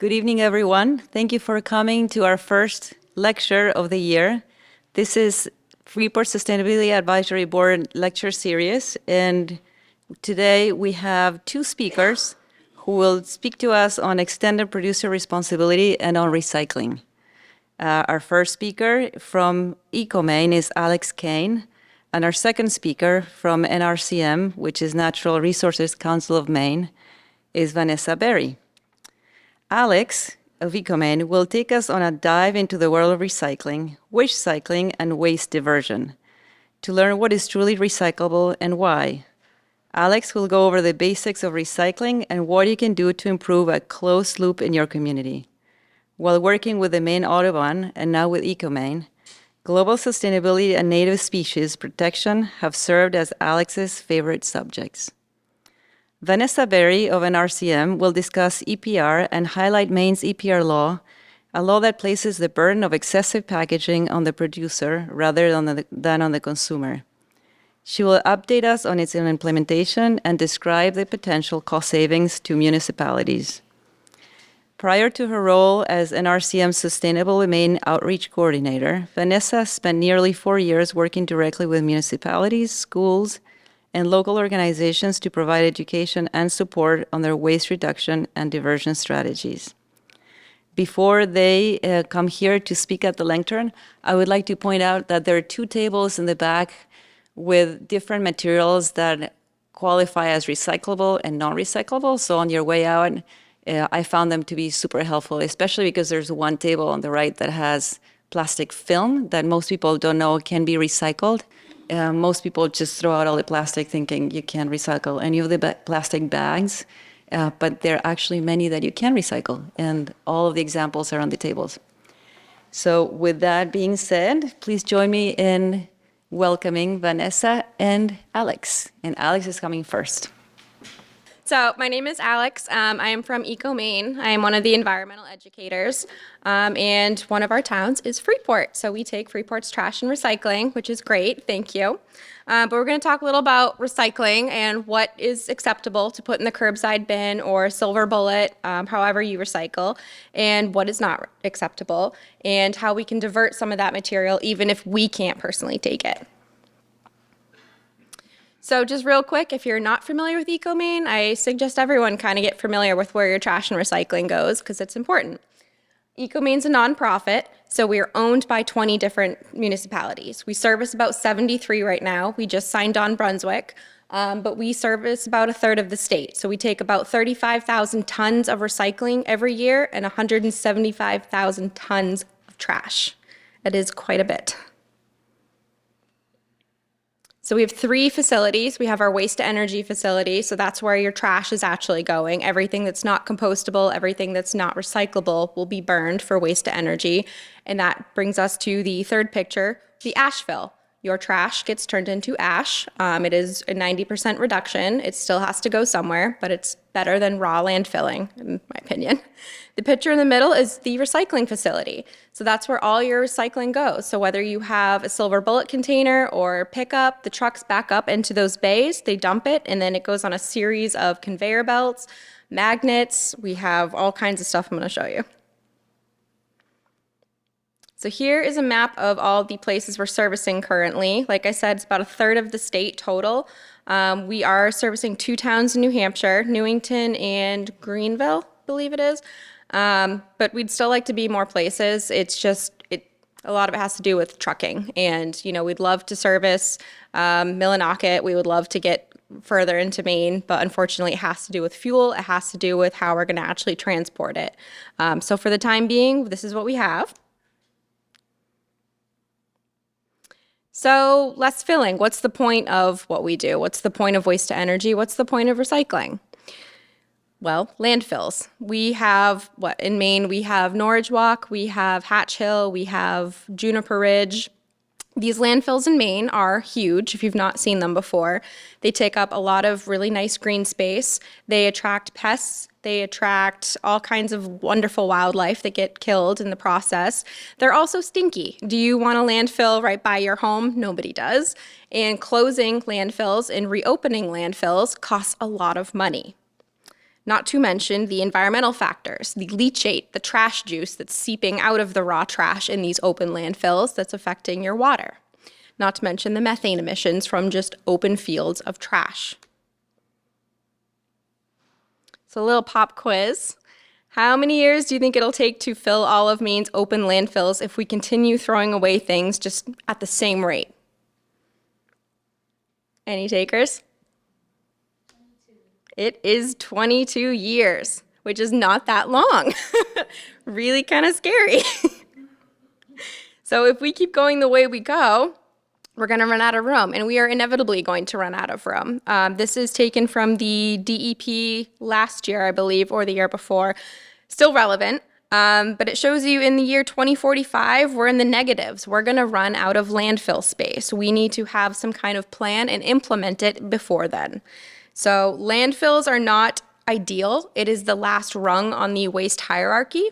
Good evening, everyone. Thank you for coming to our first lecture of the year. This is Freeport Sustainability Advisory Board lecture series, and today we have two speakers who will speak to us on extended producer responsibility and on recycling. Our first speaker from Ecomaine is Alex Kane, and our second speaker from NRCM, which is Natural Resources Council of Maine, is Vanessa Berry. Alex of Ecomaine will take us on a dive into the world of recycling, waste cycling, and waste diversion to learn what is truly recyclable and why. Alex will go over the basics of recycling and what you can do to improve a closed loop in your community. While working with the Maine Audubon and now with Ecomaine, global sustainability and native species protection have served as Alex's favorite subjects. Vanessa Berry of NRCM will discuss EPR and highlight Maine's EPR law, a law that places the burden of excessive packaging on the producer rather than on the consumer. She will update us on its implementation and describe the potential cost savings to municipalities. Prior to her role as NRCM's Sustainable Maine Outreach Coordinator, Vanessa spent nearly 4 years working directly with municipalities, schools, and local organizations to provide education and support on their waste reduction and diversion strategies. Before they come here to speak at the lectern, I would like to point out that there are 2 tables in the back with different materials that qualify as recyclable and non-recyclable. So on your way out, I found them to be super helpful, especially because there's one table on the right that has plastic film that most people don't know can be recycled. Most people just throw out all the plastic thinking you can't recycle any of the plastic bags, but there are actually many that you can recycle, and all of the examples are on the tables. So with that being said, please join me in welcoming Vanessa and Alex. And Alex is coming first. So my name is Alex. I am from Ecomaine. I am one of the environmental educators, and one of our towns is Freeport. So we take Freeport's trash and recycling, which is great. Thank you. But we're going to talk a little about recycling and what is acceptable to put in the curbside bin or silver bullet, however you recycle, and what is not acceptable, and how we can divert some of that material even if we can't personally take it. So just real quick, if you're not familiar with Ecomaine, I suggest everyone kind of get familiar with where your trash and recycling goes because it's important. Ecomaine's a nonprofit, so we are owned by 20 different municipalities. We service about 73 right now. We just signed on Brunswick, but we service about a third of the state. So we take about 35,000 tons of recycling every year and 175,000 tons of trash. That is quite a bit. So we have 3 facilities. We have our waste to energy facility, so that's where your trash is actually going. Everything that's not compostable, everything that's not recyclable will be burned for waste to energy. And that brings us to the third picture, the ash fill. Your trash gets turned into ash. It is a 90% reduction. It still has to go somewhere, but it's better than raw landfilling, in my opinion. The picture in the middle is the recycling facility. So that's where all your recycling goes. So whether you have a silver bullet container or pickup, the trucks back up into those bays, they dump it, and then it goes on a series of conveyor belts, magnets. We have all kinds of stuff I'm going to show you. So here is a map of all the places we're servicing currently. Like I said, it's about a third of the state total. We are servicing 2 towns in New Hampshire, Newington and Greenville, I believe it is. But we'd still like to be more places. It's just, a lot of it has to do with trucking. And, we'd love to service Millinocket. We would love to get further into Maine, but unfortunately it has to do with fuel. It has to do with how we're going to actually transport it. So for the time being, this is what we have. So less filling. What's the point of what we do? What's the point of waste to energy? What's the point of recycling? Well, landfills. We have, in Maine, we have Norridge Walk, we have Hatch Hill, we have Juniper Ridge. These landfills in Maine are huge if you've not seen them before. They take up a lot of really nice green space. They attract pests. They attract all kinds of wonderful wildlife that get killed in the process. They're also stinky. Do you want a landfill right by your home? Nobody does. And closing landfills and reopening landfills costs a lot of money. Not to mention the environmental factors, the leachate, the trash juice that's seeping out of the raw trash in these open landfills that's affecting your water. Not to mention the methane emissions from just open fields of trash. So a little pop quiz. How many years do you think it'll take to fill all of Maine's open landfills if we continue throwing away things just at the same rate? Any takers? It is 22 years, which is not that long. Really kind of scary. So if we keep going the way we go, we're going to run out of room, and we are inevitably going to run out of room. This is taken from the DEP last year, I believe, or the year before. Still relevant, but it shows you in the year 2045, we're in the negatives. We're going to run out of landfill space. We need to have some kind of plan and implement it before then. So landfills are not ideal. It is the last rung on the waste hierarchy.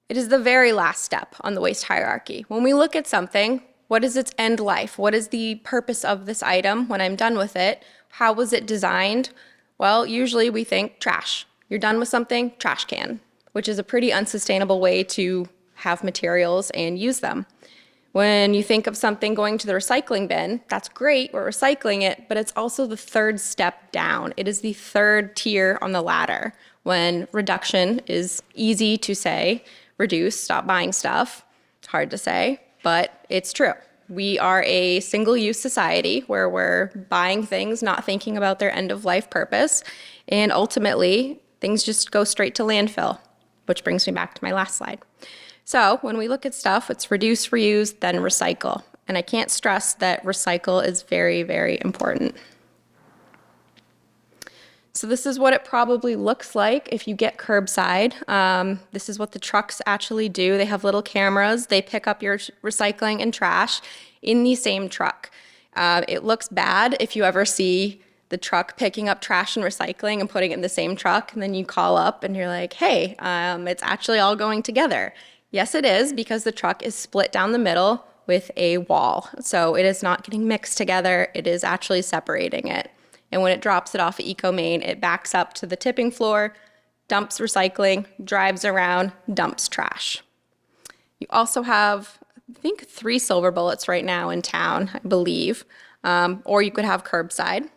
It is the very last step on the waste hierarchy. When we look at something, what is its end life? What is the purpose of this item when I'm done with it? How was it designed? Well, usually we think trash. You're done with something, trash can, which is a pretty unsustainable way to have materials and use them. When you think of something going to the recycling bin, that's great, we're recycling it, but it's also the third step down. It is the third tier on the ladder when reduction is easy to say. Reduce, stop buying stuff. It's hard to say, but it's true. We are a single-use society where we're buying things, not thinking about their end-of-life purpose, and ultimately, things just go straight to landfill, which brings me back to my last slide. So when we look at stuff, it's reduce, reuse, then recycle. And I can't stress that recycle is very, very important. So this is what it probably looks like if you get curbside. This is what the trucks actually do. They have little cameras. They pick up your recycling and trash in the same truck. It looks bad if you ever see the truck picking up trash and recycling and putting it in the same truck, and then you call up and you're like, hey, it's actually all going together. Yes, it is, because the truck is split down the middle with a wall. So it is not getting mixed together. It is actually separating it. And when it drops it off at Ecomaine, it backs up to the tipping floor, dumps recycling, drives around, dumps trash. You also have, I think, 3 silver bullets right now in town, I believe. Or you could have curbside.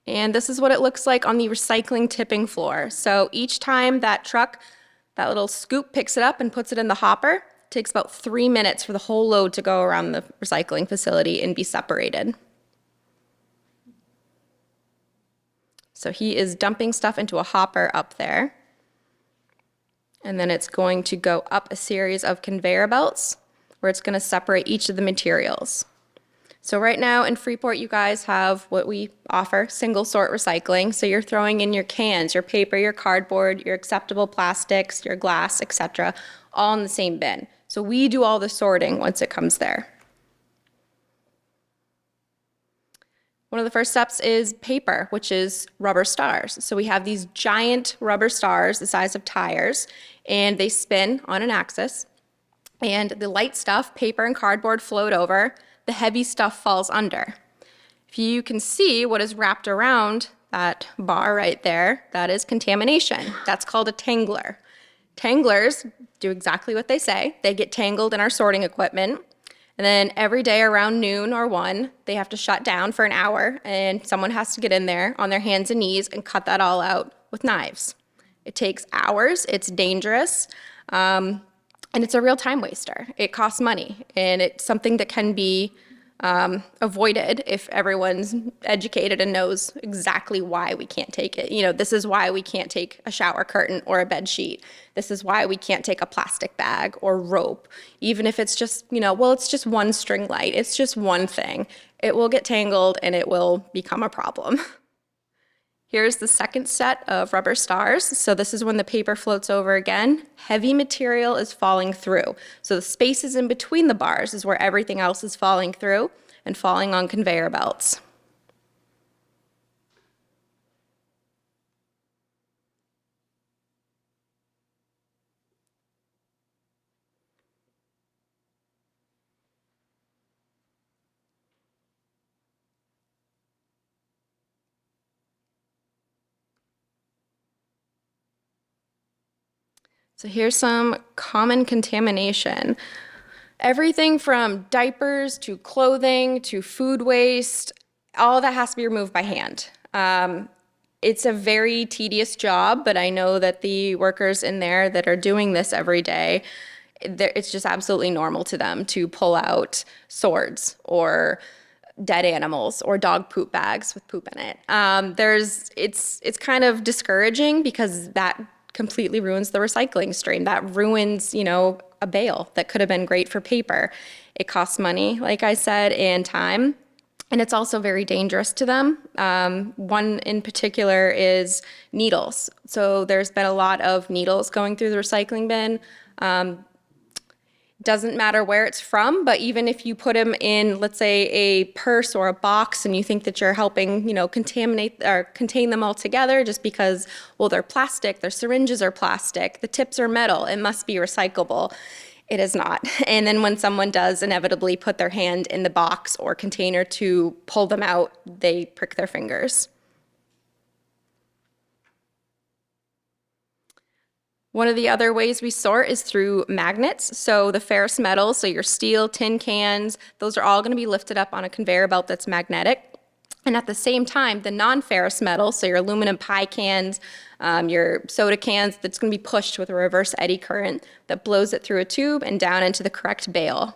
And this is what it looks like on the recycling tipping floor. So each time that truck, that little scoop, picks it up and puts it in the hopper, it takes about 3 minutes for the whole load to go around the recycling facility and be separated. So he is dumping stuff into a hopper up there. And then it's going to go up a series of conveyor belts where it's going to separate each of the materials. So right now in Freeport, you guys have what we offer, single sort recycling. So you're throwing in your cans, your paper, your cardboard, your acceptable plastics, your glass, etc., all in the same bin. So we do all the sorting once it comes there. One of the first steps is paper, which is rubber stars. So we have these giant rubber stars the size of tires, and they spin on an axis. And the light stuff, paper and cardboard, float over. The heavy stuff falls under. If you can see what is wrapped around that bar right there, that is contamination. That's called a tangler. Tanglers do exactly what they say. They get tangled in our sorting equipment. And then every day around noon or 1, they have to shut down for an hour, and someone has to get in there on their hands and knees and cut that all out with knives. It takes hours, it's dangerous, and it's a real time waster. It costs money, and it's something that can be avoided if everyone's educated and knows exactly why we can't take it. You know, this is why we can't take a shower curtain or a bed sheet. This is why we can't take a plastic bag or rope, even if it's just, you know, well, it's just one string light. It's just one thing. It will get tangled and it will become a problem. Here's the second set of rubber stars. So this is when the paper floats over again. Heavy material is falling through. So the spaces in between the bars is where everything else is falling through and falling on conveyor belts. So here's some common contamination. Everything from diapers to clothing to food waste, all that has to be removed by hand. It's a very tedious job, but I know that the workers in there that are doing this every day, it's just absolutely normal to them to pull out swords or dead animals or dog poop bags with poop in it. It's kind of discouraging because that completely ruins the recycling stream. That ruins, a bale that could have been great for paper. It costs money, like I said, and time. And it's also very dangerous to them. One in particular is needles. So there's been a lot of needles going through the recycling bin. Doesn't matter where it's from, but even if you put them in, let's say, a purse or a box and you think that you're helping, contaminate or contain them all together just because, well, they're plastic, their syringes are plastic, the tips are metal, it must be recyclable. It is not. And then when someone does inevitably put their hand in the box or container to pull them out, they prick their fingers. One of the other ways we sort is through magnets. So the ferrous metals, so your steel, tin cans, those are all going to be lifted up on a conveyor belt that's magnetic. And at the same time, the non-ferrous metals, so your aluminum pie cans, your soda cans, that's going to be pushed with a reverse eddy current that blows it through a tube and down into the correct bale.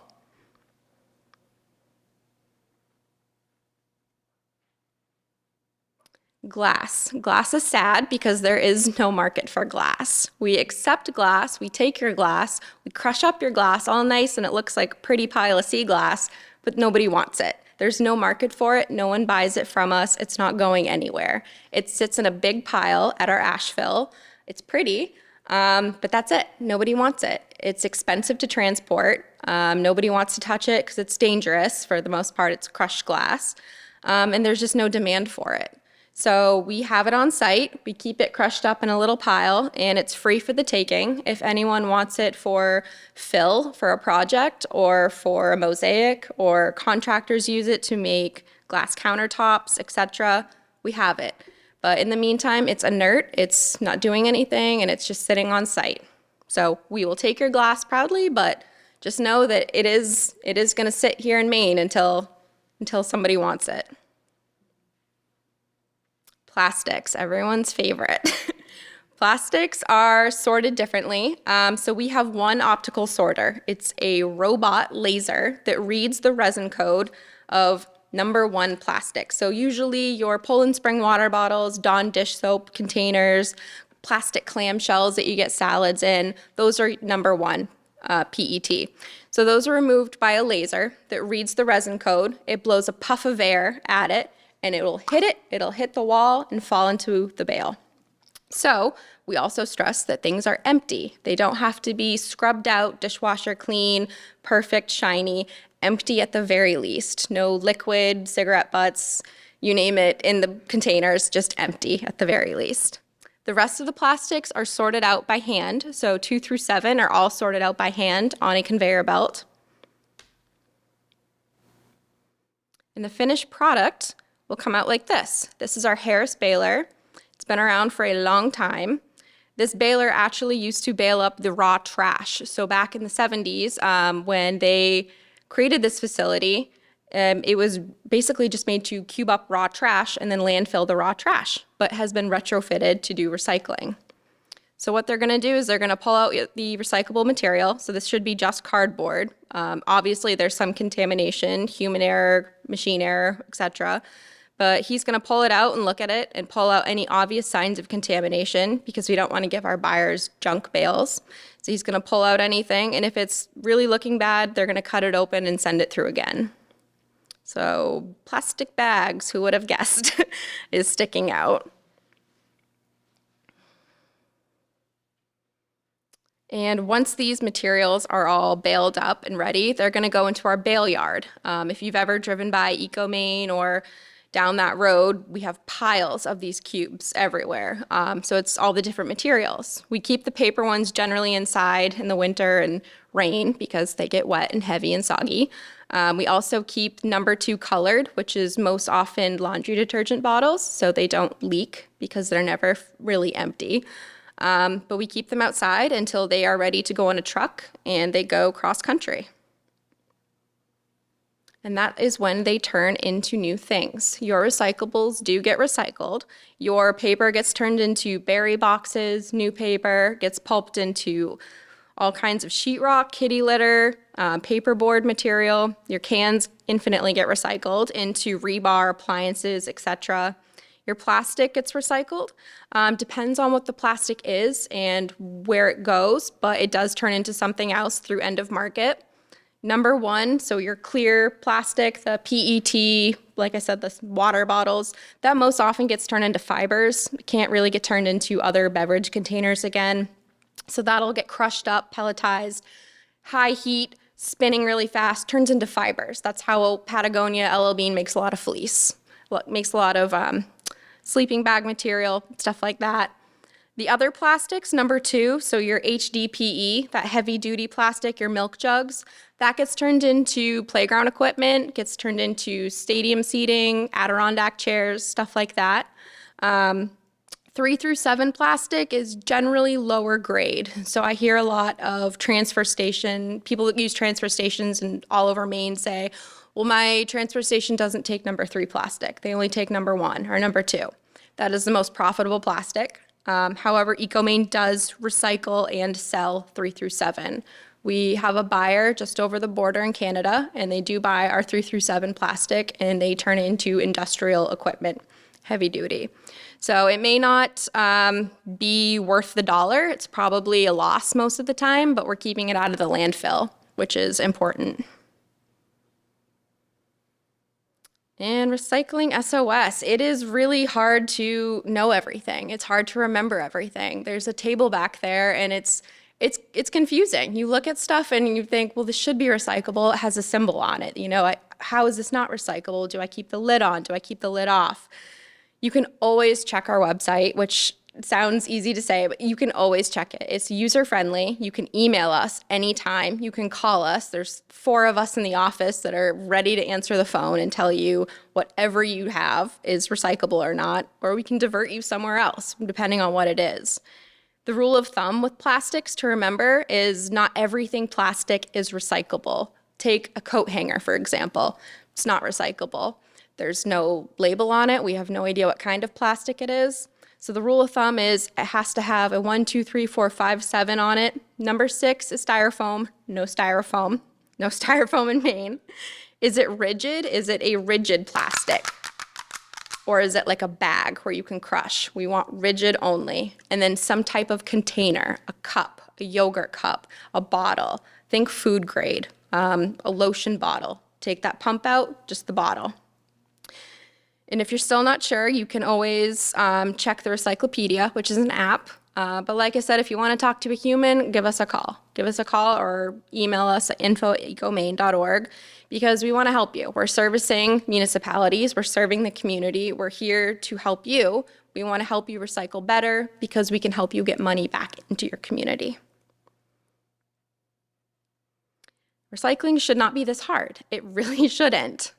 Glass. Glass is sad because there is no market for glass. We accept glass, we take your glass, we crush up your glass all nice and it looks like a pretty pile of sea glass, but nobody wants it. There's no market for it, no one buys it from us, it's not going anywhere. It sits in a big pile at our ash fill. It's pretty, but that's it. Nobody wants it. It's expensive to transport. Nobody wants to touch it because it's dangerous. For the most part, it's crushed glass, and there's just no demand for it. So we have it on site, we keep it crushed up in a little pile, and it's free for the taking. If anyone wants it for fill for a project or for a mosaic, or contractors use it to make glass countertops, etc., we have it. But in the meantime, it's inert, it's not doing anything, and it's just sitting on site. So we will take your glass proudly, but just know that it is going to sit here in Maine until somebody wants it. Plastics, everyone's favorite. Plastics are sorted differently. So we have one optical sorter. It's a robot laser that reads the resin code of number 1 plastic. So usually your Poland Spring water bottles, Dawn dish soap containers, plastic clamshells that you get salads in, those are number 1 PET. So those are removed by a laser that reads the resin code. It blows a puff of air at it, and it'll hit the wall and fall into the bale. So we also stress that things are empty. They don't have to be scrubbed out, dishwasher clean, perfect, shiny, empty at the very least. No liquid, cigarette butts, you name it, in the containers, just empty at the very least. The rest of the plastics are sorted out by hand. So 2 through 7 are all sorted out by hand on a conveyor belt. And the finished product will come out like this. This is our Harris baler. It's been around for a long time. This baler actually used to bale up the raw trash. So back in the 70s, when they created this facility, it was basically just made to cube up raw trash and then landfill the raw trash, but has been retrofitted to do recycling. So what they're gonna do is they're gonna pull out the recyclable material. So this should be just cardboard. Obviously there's some contamination, human error, machine error, etc. But he's going to pull it out and look at it and pull out any obvious signs of contamination because we don't want to give our buyers junk bales. So he's going to pull out anything, and if it's really looking bad, they're going to cut it open and send it through again. So plastic bags, who would have guessed, is sticking out. And once these materials are all baled up and ready, they're going to go into our bale yard. If you've ever driven by Ecomaine or down that road, we have piles of these cubes everywhere. So it's all the different materials. We keep the paper ones generally inside in the winter and rain because they get wet and heavy and soggy. We also keep number 2 colored, which is most often laundry detergent bottles, so they don't leak because they're never really empty. But we keep them outside until they are ready to go on a truck and they go cross country. And that is when they turn into new things. Your recyclables do get recycled. Your paper gets turned into berry boxes, new paper gets pulped into all kinds of sheetrock, kitty litter, paperboard material. Your cans infinitely get recycled into rebar, appliances, etc. Your plastic gets recycled. Depends on what the plastic is and where it goes, but it does turn into something else through end of market. Number one, so your clear plastic, the PET, like I said, the water bottles, that most often gets turned into fibers. It can't really get turned into other beverage containers again. So that'll get crushed up, pelletized, high heat, spinning really fast, turns into fibers. That's how Patagonia LL Bean makes a lot of fleece. Makes a lot of sleeping bag material, stuff like that. The other plastics, number two, so your HDPE, that heavy duty plastic, your milk jugs, that gets turned into playground equipment, gets turned into stadium seating, Adirondack chairs, stuff like that. 3 through 7 plastic is generally lower grade. So I hear a lot of transfer station, people that use transfer stations and all over Maine say, well, my transfer station doesn't take number 3 plastic. They only take number 1 or number 2. That is the most profitable plastic. However, Ecomaine does recycle and sell 3 through 7. We have a buyer just over the border in Canada, and they do buy our 3 through 7 plastic, and they turn it into industrial equipment, heavy duty. So it may not be worth the dollar. It's probably a loss most of the time, but we're keeping it out of the landfill, which is important. And recycling SOS, it is really hard to know everything. It's hard to remember everything. There's a table back there and it's confusing. You look at stuff and you think, well, this should be recyclable. It has a symbol on it. You know, how is this not recyclable? Do I keep the lid on? Do I keep the lid off? You can always check our website, which sounds easy to say, but you can always check it. It's user-friendly. You can email us anytime. You can call us. There's 4 of us in the office that are ready to answer the phone and tell you whatever you have is recyclable or not, or we can divert you somewhere else, depending on what it is. The rule of thumb with plastics to remember is not everything plastic is recyclable. Take a coat hanger, for example. It's not recyclable. There's no label on it. We have no idea what kind of plastic it is. So the rule of thumb is it has to have a 1, 2, 3, 4, 5, 7 on it. Number 6 is styrofoam. No styrofoam. No styrofoam in Maine. Is it rigid? Is it a rigid plastic? Or is it like a bag where you can crush? We want rigid only. And then some type of container, a cup, a yogurt cup, a bottle. Think food grade, a lotion bottle. Take that pump out, just the bottle. And if you're still not sure, you can always check the Recyclopedia, which is an app. But like I said, if you want to talk to a human, give us a call. Give us a call or email us at info@ecomaine.org because we want to help you. We're servicing municipalities. We're serving the community. We're here to help you. We want to help you recycle better because we can help you get money back into your community. Recycling should not be this hard. It really shouldn't.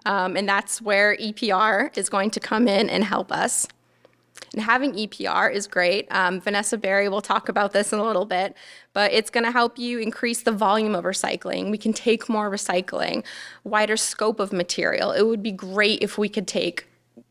And that's where EPR is going to come in and help us. And having EPR is great. Vanessa Berry will talk about this in a little bit, but it's going to help you increase the volume of recycling. We can take more recycling, wider scope of material. It would be great if we could take,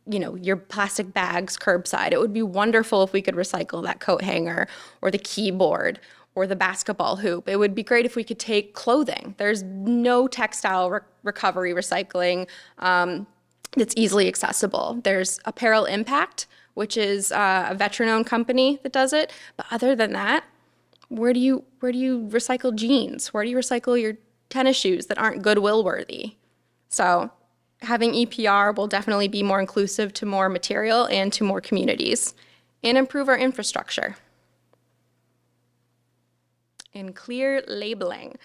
your plastic bags curbside. It would be wonderful if we could recycle that coat hanger or the keyboard or the basketball hoop. It would be great if we could take clothing. There's no textile recovery recycling that's easily accessible. There's Apparel Impact, which is a veteran-owned company that does it. But other than that, where do you recycle jeans? Where do you recycle your tennis shoes that aren't Goodwill worthy? So having EPR will definitely be more inclusive to more material and to more communities and improve our infrastructure. And clear labeling.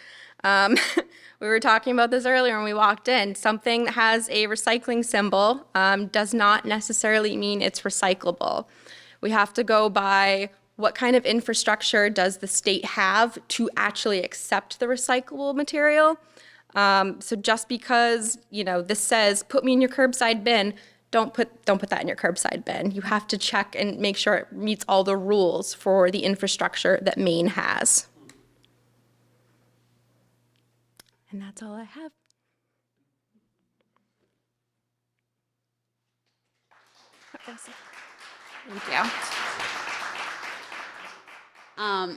We were talking about this earlier when we walked in. Something that has a recycling symbol does not necessarily mean it's recyclable. We have to go by what kind of infrastructure does the state have to actually accept the recyclable material. So just because, this says, put me in your curbside bin, don't put that in your curbside bin. You have to check and make sure it meets all the rules for the infrastructure that Maine has. And that's all I have. Thank you.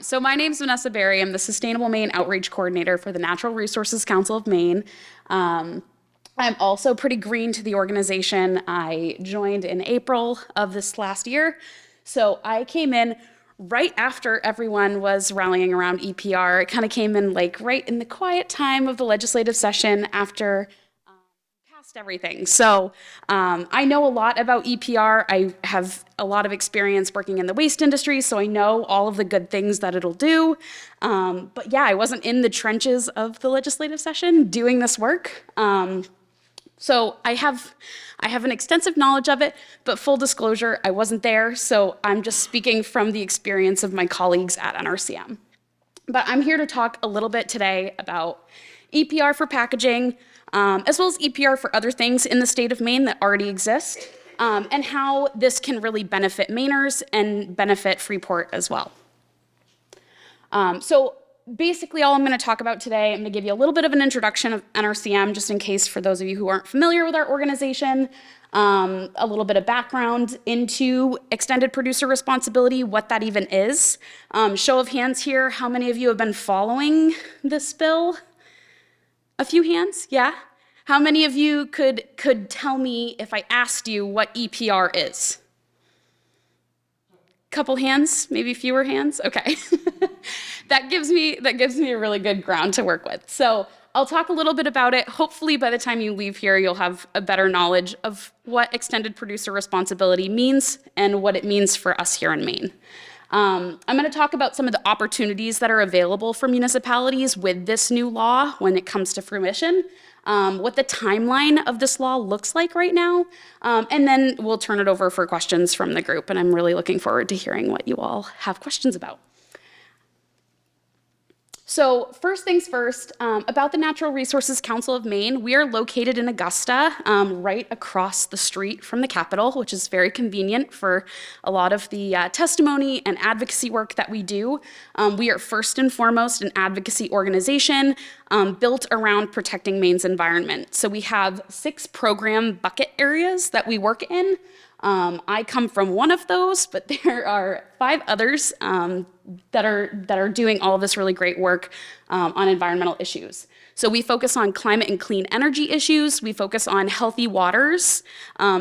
So my name's Vanessa Berry. I'm the Sustainable Maine Outreach Coordinator for the Natural Resources Council of Maine. I'm also pretty green to the organization. I joined in April of this last year. So I came in right after everyone was rallying around EPR. It kind of came in like right in the quiet time of the legislative session after past everything. So I know a lot about EPR. I have a lot of experience working in the waste industry, so I know all of the good things that it'll do. But yeah, I wasn't in the trenches of the legislative session doing this work. So I have an extensive knowledge of it, but full disclosure, I wasn't there, so I'm just speaking from the experience of my colleagues at NRCM. But I'm here to talk a little bit today about EPR for packaging, as well as EPR for other things in the state of Maine that already exist, and how this can really benefit Mainers and benefit Freeport as well. So basically all I'm going to talk about today, I'm going to give you a little bit of an introduction of NRCM, just in case for those of you who aren't familiar with our organization, a little bit of background into extended producer responsibility, what that even is. Show of hands here, how many of you have been following this bill? A few hands, yeah? How many of you could tell me if I asked you what EPR is? Couple hands, maybe fewer hands, okay. That gives me a really good ground to work with. So I'll talk a little bit about it. Hopefully by the time you leave here, you'll have a better knowledge of what extended producer responsibility means and what it means for us here in Maine. I'm going to talk about some of the opportunities that are available for municipalities with this new law when it comes to fruition, what the timeline of this law looks like right now, and then we'll turn it over for questions from the group, and I'm really looking forward to hearing what you all have questions about. So first things first, about the Natural Resources Council of Maine, we are located in Augusta, right across the street from the Capitol, which is very convenient for a lot of the testimony and advocacy work that we do. We are first and foremost an advocacy organization built around protecting Maine's environment. So we have 6 program bucket areas that we work in. I come from one of those, but there are 5 others that are doing all of this really great work on environmental issues. So we focus on climate and clean energy issues. We focus on healthy waters,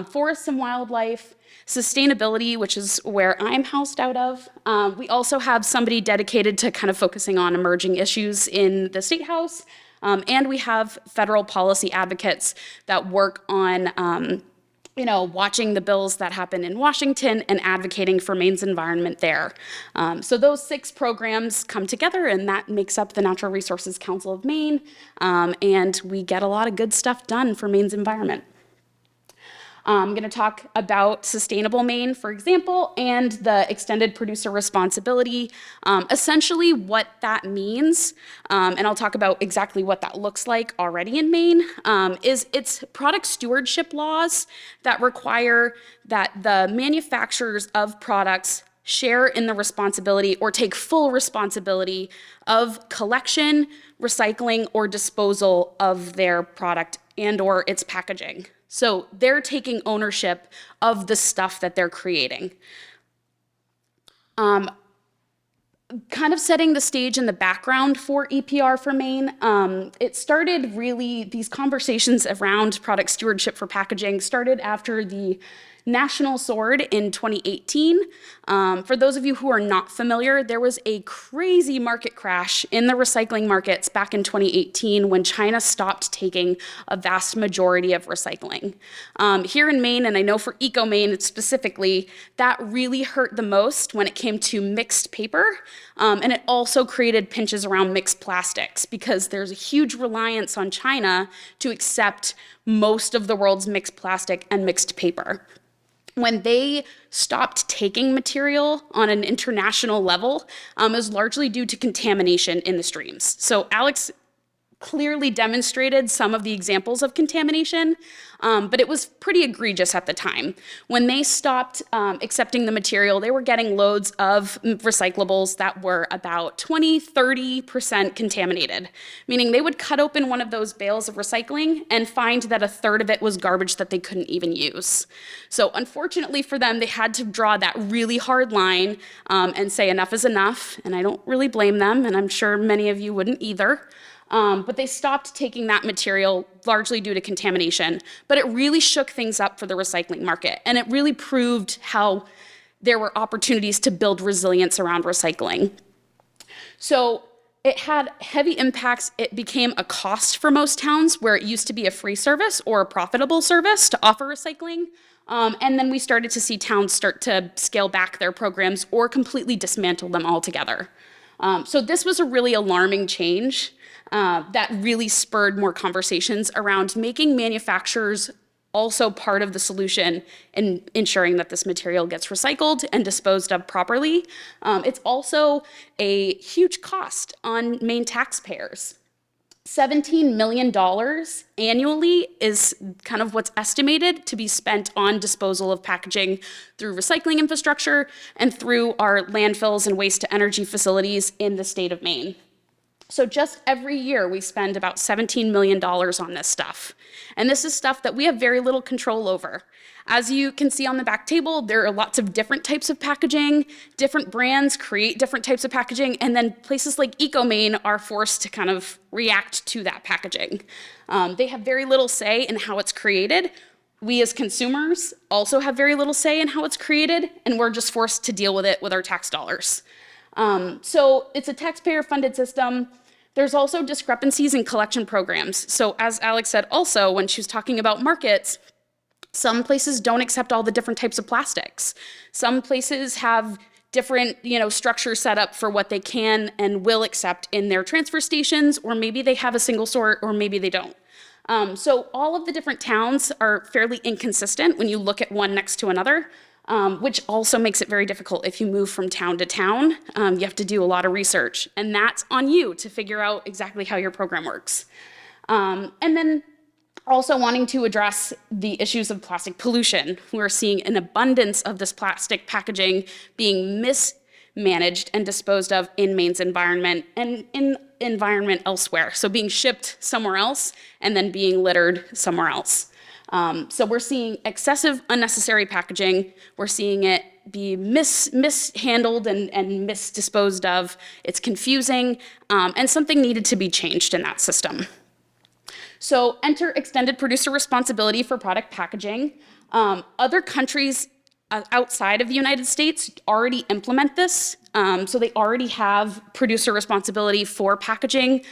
forests and wildlife, sustainability, which is where I'm housed out of. We also have somebody dedicated to kind of focusing on emerging issues in the State House. And we have federal policy advocates that work on watching the bills that happen in Washington and advocating for Maine's environment there. So those 6 programs come together, and that makes up the Natural Resources Council of Maine, and we get a lot of good stuff done for Maine's environment. I'm going to talk about Sustainable Maine, for example, and the extended producer responsibility, essentially what that means, and I'll talk about exactly what that looks like already in Maine, is it's product stewardship laws that require that the manufacturers of products share in the responsibility or take full responsibility of collection, recycling, or disposal of their product and or its packaging. So they're taking ownership of the stuff that they're creating. Kind of setting the stage in the background for EPR for Maine, it started really, these conversations around product stewardship for packaging started after the National Sword in 2018. For those of you who are not familiar, there was a crazy market crash in the recycling markets back in 2018 when China stopped taking a vast majority of recycling. Here in Maine, and I know for Ecomaine specifically, that really hurt the most when it came to mixed paper, and it also created pinches around mixed plastics because there's a huge reliance on China to accept most of the world's mixed plastic and mixed paper. When they stopped taking material on an international level, it was largely due to contamination in the streams. So Alex clearly demonstrated some of the examples of contamination, but it was pretty egregious at the time. When they stopped accepting the material, they were getting loads of recyclables that were about 20–30% contaminated, meaning they would cut open one of those bales of recycling and find that a third of it was garbage that they couldn't even use. So unfortunately for them, they had to draw that really hard line and say enough is enough, and I don't really blame them, and I'm sure many of you wouldn't either. But they stopped taking that material largely due to contamination. But it really shook things up for the recycling market, and it really proved how there were opportunities to build resilience around recycling. So it had heavy impacts. It became a cost for most towns where it used to be a free service or a profitable service to offer recycling. And then we started to see towns start to scale back their programs or completely dismantle them altogether. So this was a really alarming change that really spurred more conversations around making manufacturers also part of the solution in ensuring that this material gets recycled and disposed of properly. It's also a huge cost on Maine taxpayers. $17 million annually is kind of what's estimated to be spent on disposal of packaging through recycling infrastructure and through our landfills and waste-to-energy facilities in the state of Maine. So just every year, we spend about $17 million on this stuff. And this is stuff that we have very little control over. As you can see on the back table, there are lots of different types of packaging. Different brands create different types of packaging, and then places like Ecomaine are forced to kind of react to that packaging. They have very little say in how it's created. We as consumers also have very little say in how it's created, and we're just forced to deal with it with our tax dollars. So it's a taxpayer-funded system. There's also discrepancies in collection programs. So as Alex said also, when she was talking about markets, some places don't accept all the different types of plastics. Some places have different, structures set up for what they can and will accept in their transfer stations, or maybe they have a single sort, or maybe they don't. So all of the different towns are fairly inconsistent when you look at one next to another. Which also makes it very difficult if you move from town to town. You have to do a lot of research, and that's on you to figure out exactly how your program works. And then also wanting to address the issues of plastic pollution. We're seeing an abundance of this plastic packaging being mismanaged and disposed of in Maine's environment and in environment elsewhere. So being shipped somewhere else and then being littered somewhere else. So we're seeing excessive unnecessary packaging. We're seeing it be mishandled and misdisposed of. It's confusing, and something needed to be changed in that system. So enter extended producer responsibility for product packaging. Other countries outside of the United States already implement this. So they already have producer responsibility for packaging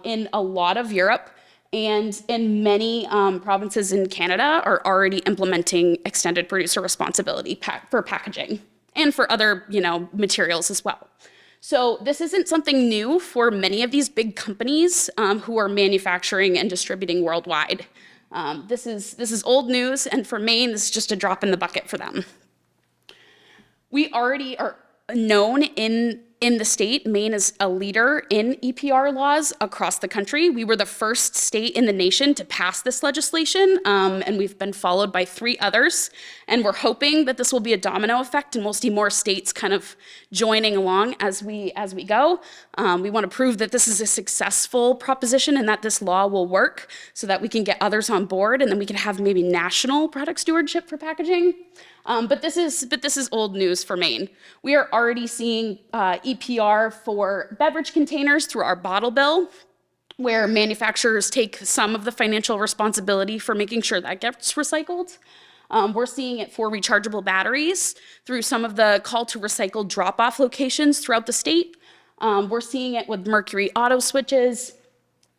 in a lot of Europe. And in many provinces in Canada are already implementing extended producer responsibility for packaging and for other, materials as well. So this isn't something new for many of these big companies who are manufacturing and distributing worldwide. This is old news, and for Maine, this is just a drop in the bucket for them. We already are known in the state. Maine is a leader in EPR laws across the country. We were the first state in the nation to pass this legislation, and we've been followed by 3 others. And we're hoping that this will be a domino effect, and we'll see more states kind of joining along as we go. We want to prove that this is a successful proposition and that this law will work, so that we can get others on board, and then we can have maybe national product stewardship for packaging. But this is old news for Maine. We are already seeing EPR for beverage containers through our bottle bill, where manufacturers take some of the financial responsibility for making sure that gets recycled. We're seeing it for rechargeable batteries through some of the call to recycle drop-off locations throughout the state. We're seeing it with mercury auto switches,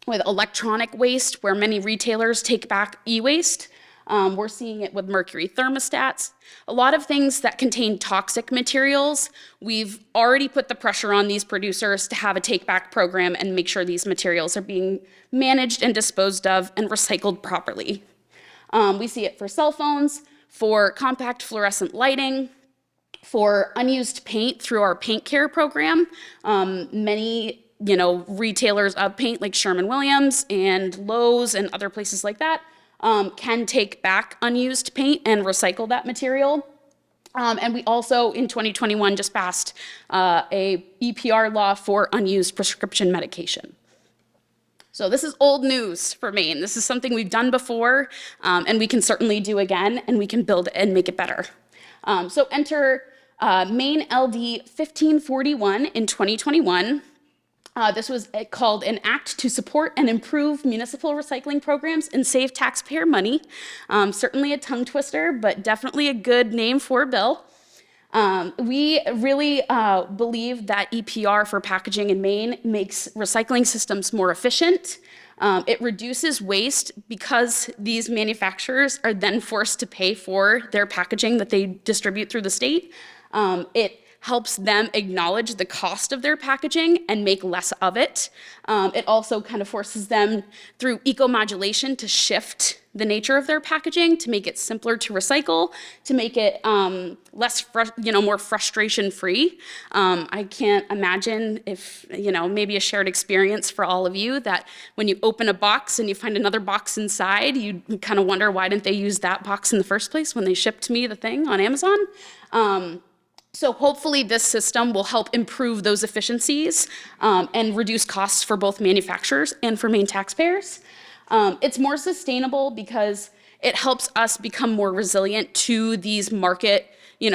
with electronic waste, where many retailers take back e-waste. We're seeing it with mercury thermostats. A lot of things that contain toxic materials. We've already put the pressure on these producers to have a take-back program and make sure these materials are being managed and disposed of and recycled properly. We see it for cell phones, for compact fluorescent lighting, for unused paint through our paint care program. Many retailers of paint like Sherwin-Williams and Lowe's and other places like that can take back unused paint and recycle that material. And we also, in 2021, just passed a EPR law for unused prescription medication. So this is old news for Maine. This is something we've done before, and we can certainly do again, and we can build and make it better. So enter Maine LD 1541 in 2021. This was called an act to support and improve municipal recycling programs and save taxpayer money. Certainly a tongue twister, but definitely a good name for a bill. We really believe that EPR for packaging in Maine makes recycling systems more efficient. It reduces waste because these manufacturers are then forced to pay for their packaging that they distribute through the state. It helps them acknowledge the cost of their packaging and make less of it. It also kind of forces them through eco-modulation to shift the nature of their packaging, to make it simpler to recycle, to make it more frustration-free. I can't imagine if, maybe a shared experience for all of you that when you open a box and you find another box inside, you kind of wonder why didn't they use that box in the first place when they shipped me the thing on Amazon? So hopefully this system will help improve those efficiencies and reduce costs for both manufacturers and for Maine taxpayers. It's more sustainable because it helps us become more resilient to these market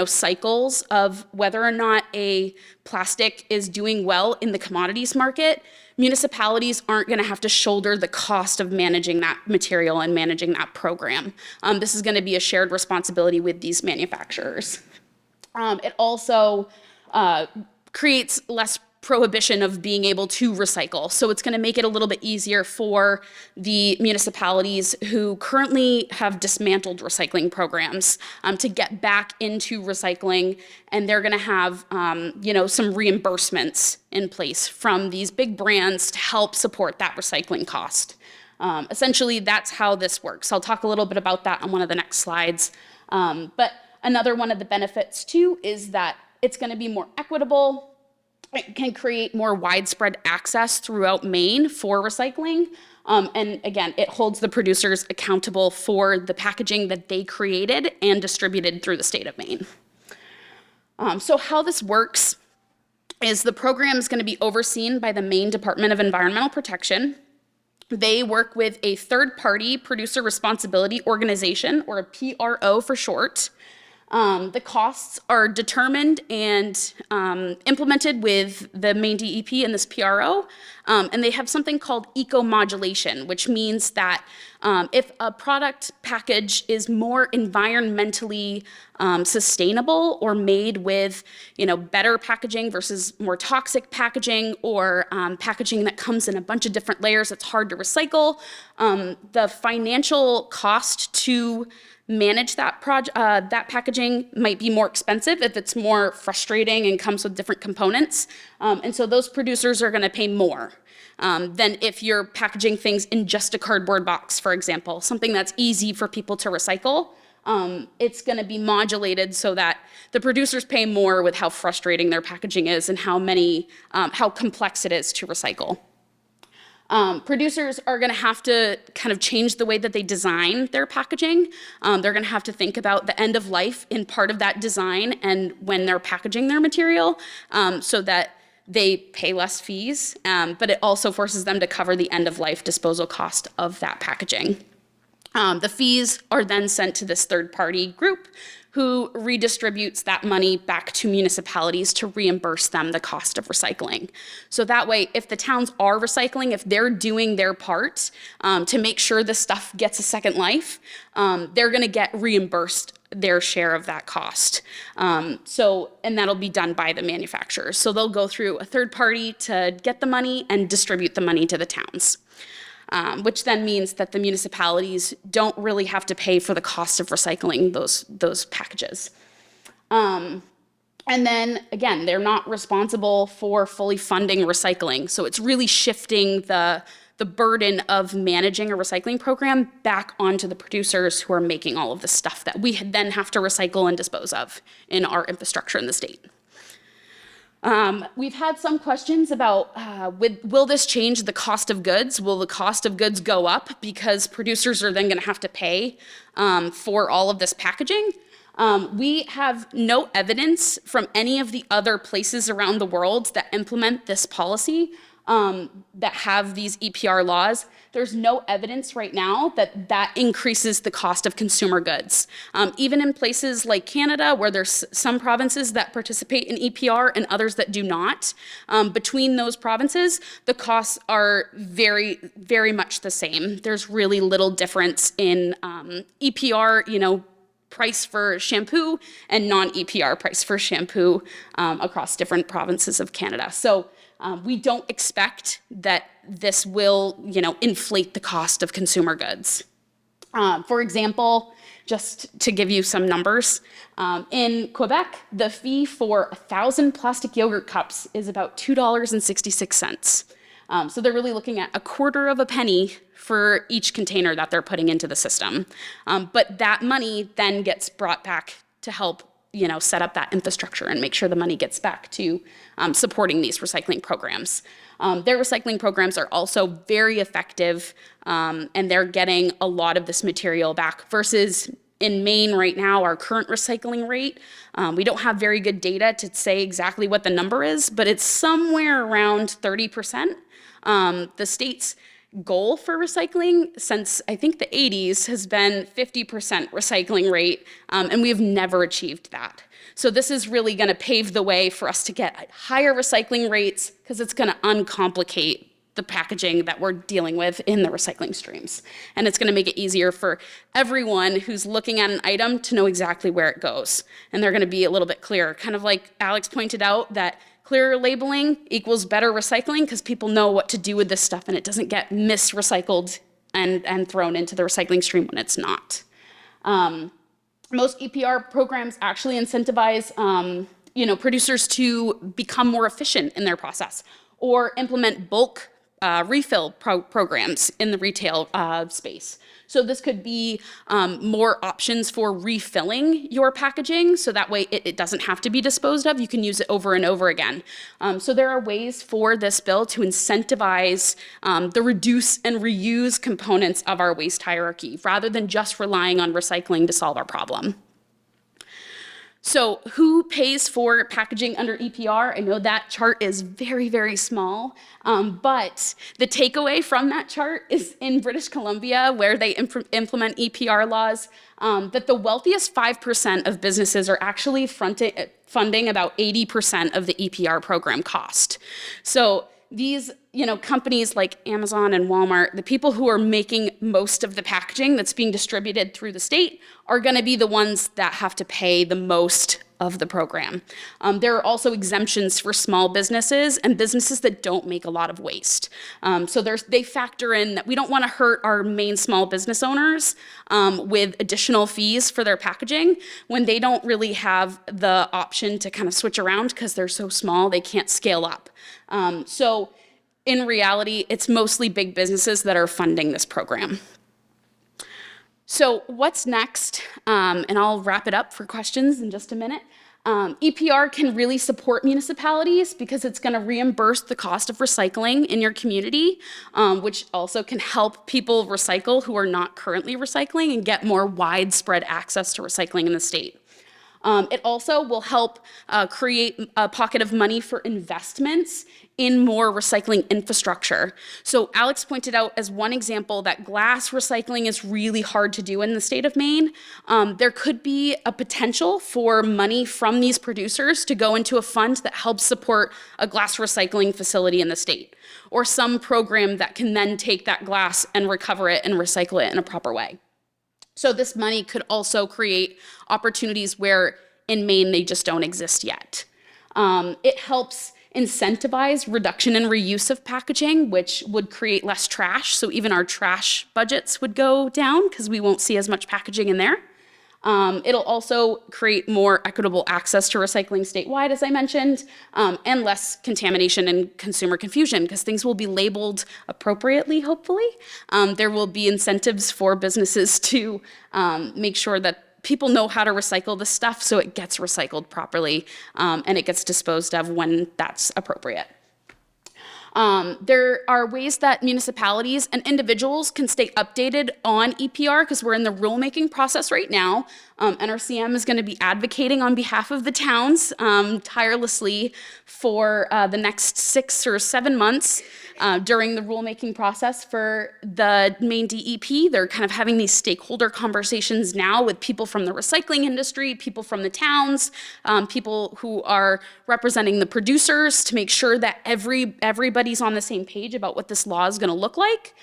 cycles of whether or not a plastic is doing well in the commodities market. Municipalities aren't going to have to shoulder the cost of managing that material and managing that program. This is going to be a shared responsibility with these manufacturers. It also creates less prohibition of being able to recycle. So it's going to make it a little bit easier for the municipalities who currently have dismantled recycling programs to get back into recycling, and they're going to have some reimbursements in place from these big brands to help support that recycling cost. Essentially, that's how this works. I'll talk a little bit about that on one of the next slides. But another one of the benefits, too, is that it's going to be more equitable. It can create more widespread access throughout Maine for recycling. And again, it holds the producers accountable for the packaging that they created and distributed through the state of Maine. So how this works is the program is going to be overseen by the Maine Department of Environmental Protection. They work with a third-party producer responsibility organization, or a PRO for short. The costs are determined and implemented with the Maine DEP and this PRO, and they have something called eco-modulation, which means that if a product package is more environmentally sustainable or made with better packaging versus more toxic packaging, or packaging that comes in a bunch of different layers that's hard to recycle, the financial cost to manage that packaging might be more expensive if it's more frustrating and comes with different components. And so those producers are going to pay more than if you're packaging things in just a cardboard box, for example, something that's easy for people to recycle. It's going to be modulated so that the producers pay more with how frustrating their packaging is and how complex it is to recycle. Producers are going to have to kind of change the way that they design their packaging. They're going to have to think about the end of life in part of that design and when they're packaging their material, so that they pay less fees, but it also forces them to cover the end of life disposal cost of that packaging. The fees are then sent to this third-party group who redistributes that money back to municipalities to reimburse them the cost of recycling. So that way, if the towns are recycling, if they're doing their part to make sure the stuff gets a second life, they're going to get reimbursed their share of that cost. And that'll be done by the manufacturers. So they'll go through a third party to get the money and distribute the money to the towns. Which then means that the municipalities don't really have to pay for the cost of recycling those packages. And then, again, they're not responsible for fully funding recycling. So it's really shifting the burden of managing a recycling program back onto the producers who are making all of the stuff that we then have to recycle and dispose of in our infrastructure in the state. We've had some questions about will this change the cost of goods? Will the cost of goods go up because producers are then going to have to pay for all of this packaging? We have no evidence from any of the other places around the world that implement this policy that have these EPR laws. There's no evidence right now that that increases the cost of consumer goods. Even in places like Canada, where there's some provinces that participate in EPR and others that do not, between those provinces, the costs are very, very much the same. There's really little difference in EPR, price for shampoo and non-EPR price for shampoo across different provinces of Canada. So we don't expect that this will, inflate the cost of consumer goods. For example, just to give you some numbers, in Quebec, the fee for 1,000 plastic yogurt cups is about $2.66. So they're really looking at a quarter of a penny for each container that they're putting into the system. But that money then gets brought back to help set up that infrastructure and make sure the money gets back to supporting these recycling programs. Their recycling programs are also very effective, and they're getting a lot of this material back versus in Maine right now, our current recycling rate, we don't have very good data to say exactly what the number is, but it's somewhere around 30%. The state's goal for recycling since I think the 80s has been 50% recycling rate, and we have never achieved that. So this is really going to pave the way for us to get higher recycling rates because it's going to uncomplicate the packaging that we're dealing with in the recycling streams. And it's going to make it easier for everyone who's looking at an item to know exactly where it goes. And they're going to be a little bit clearer. Kind of like Alex pointed out, that clearer labeling equals better recycling because people know what to do with this stuff and it doesn't get mis-recycled and thrown into the recycling stream when it's not. Most EPR programs actually incentivize producers to become more efficient in their process or implement bulk refill programs in the retail space. So this could be more options for refilling your packaging, so that way it doesn't have to be disposed of. You can use it over and over again. So there are ways for this bill to incentivize the reduce and reuse components of our waste hierarchy, rather than just relying on recycling to solve our problem. So who pays for packaging under EPR? I know that chart is very, very small, but the takeaway from that chart is in British Columbia, where they implement EPR laws, that the wealthiest 5% of businesses are actually funding about 80% of the EPR program cost. So these companies like Amazon and Walmart, the people who are making most of the packaging that's being distributed through the state are going to be the ones that have to pay the most of the program. There are also exemptions for small businesses and businesses that don't make a lot of waste. So they factor in that we don't want to hurt our main small business owners with additional fees for their packaging when they don't really have the option to kind of switch around because they're so small they can't scale up. So in reality, it's mostly big businesses that are funding this program. So what's next? And I'll wrap it up for questions in just a minute. EPR can really support municipalities because it's going to reimburse the cost of recycling in your community, which also can help people recycle who are not currently recycling and get more widespread access to recycling in the state. It also will help create a pocket of money for investments in more recycling infrastructure. So Alex pointed out as one example that glass recycling is really hard to do in the state of Maine. There could be a potential for money from these producers to go into a fund that helps support a glass recycling facility in the state, or some program that can then take that glass and recover it and recycle it in a proper way. So this money could also create opportunities where in Maine they just don't exist yet. It helps incentivize reduction and reuse of packaging, which would create less trash. So even our trash budgets would go down because we won't see as much packaging in there. It'll also create more equitable access to recycling statewide, as I mentioned, and less contamination and consumer confusion because things will be labeled appropriately, hopefully. There will be incentives for businesses to make sure that people know how to recycle this stuff, so it gets recycled properly, and it gets disposed of when that's appropriate. There are ways that municipalities and individuals can stay updated on EPR because we're in the rulemaking process right now. NRCM is going to be advocating on behalf of the towns tirelessly for the next 6 or 7 months during the rulemaking process for the Maine DEP. They're kind of having these stakeholder conversations now with people from the recycling industry, people from the towns, people who are representing the producers to make sure that everybody's on the same page about what this law is going to look like.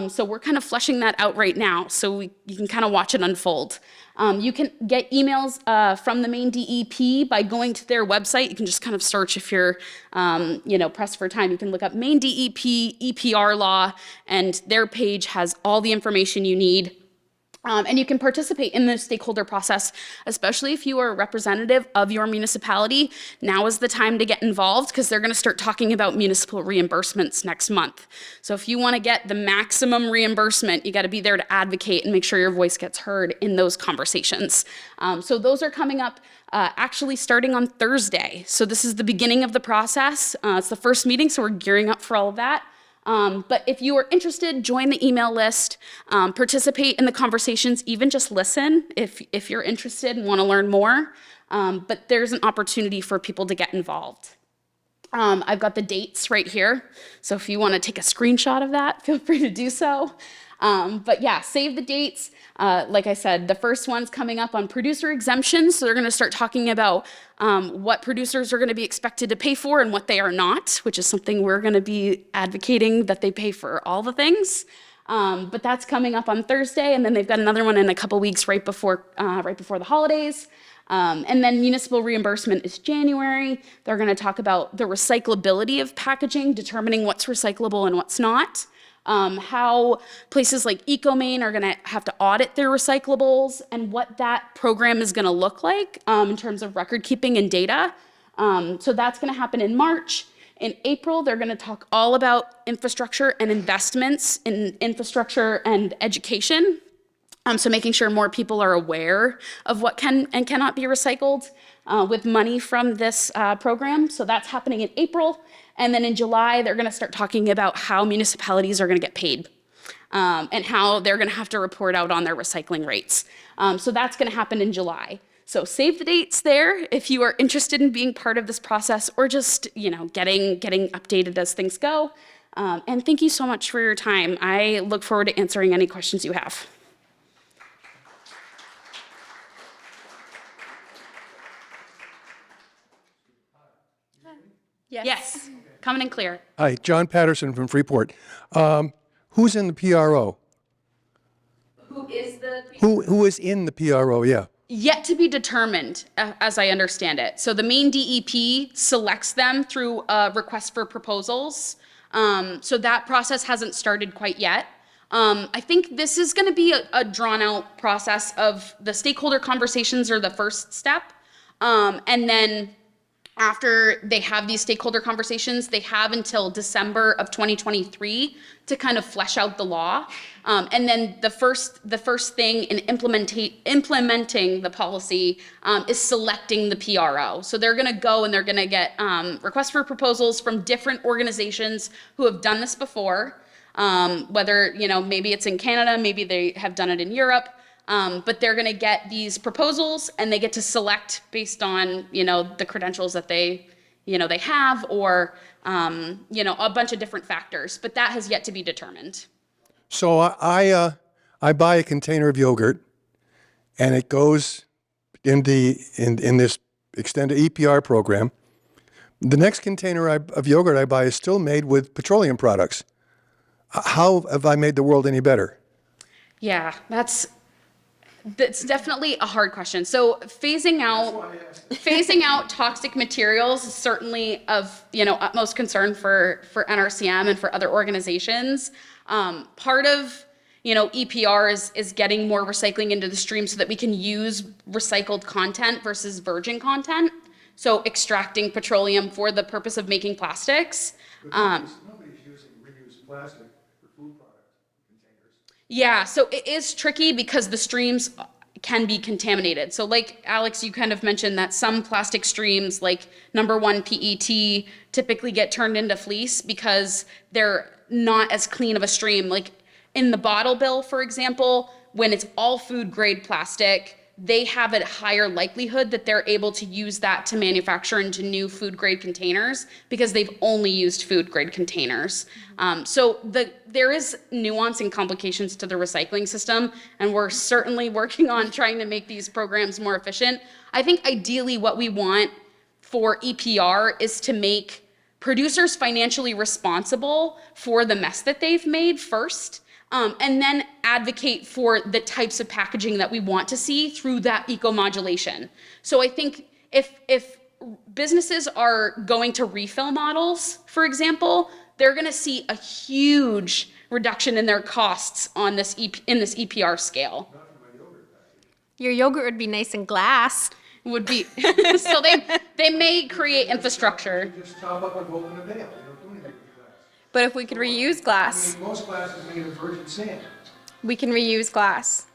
So we're kind of fleshing that out right now, so you can kind of watch it unfold. You can get emails from the Maine DEP by going to their website. You can just kind of search if you're, pressed for time. You can look up Maine DEP EPR law, and their page has all the information you need. And you can participate in the stakeholder process, especially if you are a representative of your municipality. Now is the time to get involved because they're going to start talking about municipal reimbursements next month. So if you want to get the maximum reimbursement, you got to be there to advocate and make sure your voice gets heard in those conversations. So those are coming up actually starting on Thursday. So this is the beginning of the process. It's the first meeting, so we're gearing up for all of that. But if you are interested, join the email list, participate in the conversations, even just listen if you're interested and want to learn more. But there's an opportunity for people to get involved. I've got the dates right here. So if you want to take a screenshot of that, feel free to do so. But yeah, save the dates. Like I said, the first one's coming up on producer exemptions. So they're going to start talking about what producers are going to be expected to pay for and what they are not, which is something we're going to be advocating that they pay for all the things. But that's coming up on Thursday, and then they've got another one in a couple weeks right before the holidays. And then municipal reimbursement is January. They're going to talk about the recyclability of packaging, determining what's recyclable and what's not. How places like Ecomaine are going to have to audit their recyclables and what that program is going to look like in terms of record keeping and data. So that's going to happen in March. In April, they're going to talk all about infrastructure and investments in infrastructure and education. So making sure more people are aware of what can and cannot be recycled with money from this program. So that's happening in April. And then in July, they're going to start talking about how municipalities are going to get paid and how they're going to have to report out on their recycling rates. So that's going to happen in July. So save the dates there if you are interested in being part of this process or just, getting updated as things go. And thank you so much for your time. I look forward to answering any questions you have. Yes. Coming in clear. Hi, John Patterson from Freeport. Who's in the PRO? Who is the... Who is in the PRO, yeah. Yet to be determined, as I understand it. So the Maine DEP selects them through a request for proposals. So that process hasn't started quite yet. I think this is going to be a drawn-out process of the stakeholder conversations are the first step. And then after they have these stakeholder conversations, they have until December of 2023 to kind of flesh out the law. And then the first thing in implementing the policy is selecting the PRO. So they're going to go and they're going to get requests for proposals from different organizations who have done this before. Whether, maybe it's in Canada, maybe they have done it in Europe. But they're going to get these proposals and they get to select based on, the credentials that they have or, a bunch of different factors. But that has yet to be determined. So I buy a container of yogurt, and it goes in this extended EPR program. The next container of yogurt I buy is still made with petroleum products. How have I made the world any better? Yeah, that's definitely a hard question. So phasing out toxic materials is certainly of utmost concern for NRCM and for other organizations. Part of EPR is getting more recycling into the stream so that we can use recycled content versus virgin content. So extracting petroleum for the purpose of making plastics. Nobody's using reused plastic for food product containers. Yeah, so it is tricky because the streams can be contaminated. So like Alex, you kind of mentioned that some plastic streams, like number one PET, typically get turned into fleece because they're not as clean of a stream. Like in the bottle bill, for example, when it's all food grade plastic, they have a higher likelihood that they're able to use that to manufacture into new food grade containers because they've only used food grade containers. So there is nuance and complications to the recycling system, and we're certainly working on trying to make these programs more efficient. I think ideally what we want for EPR is to make producers financially responsible for the mess that they've made first. And then advocate for the types of packaging that we want to see through that eco-modulation. So I think if businesses are going to refill models, for example, they're going to see a huge reduction in their costs on this in this EPR scale. Your yogurt would be nice and glass. Would be so they may create infrastructure. Just top up and open a bale. You don't do anything with glass. But if we could reuse glass, Most glass is made of virgin sand. we can reuse glass.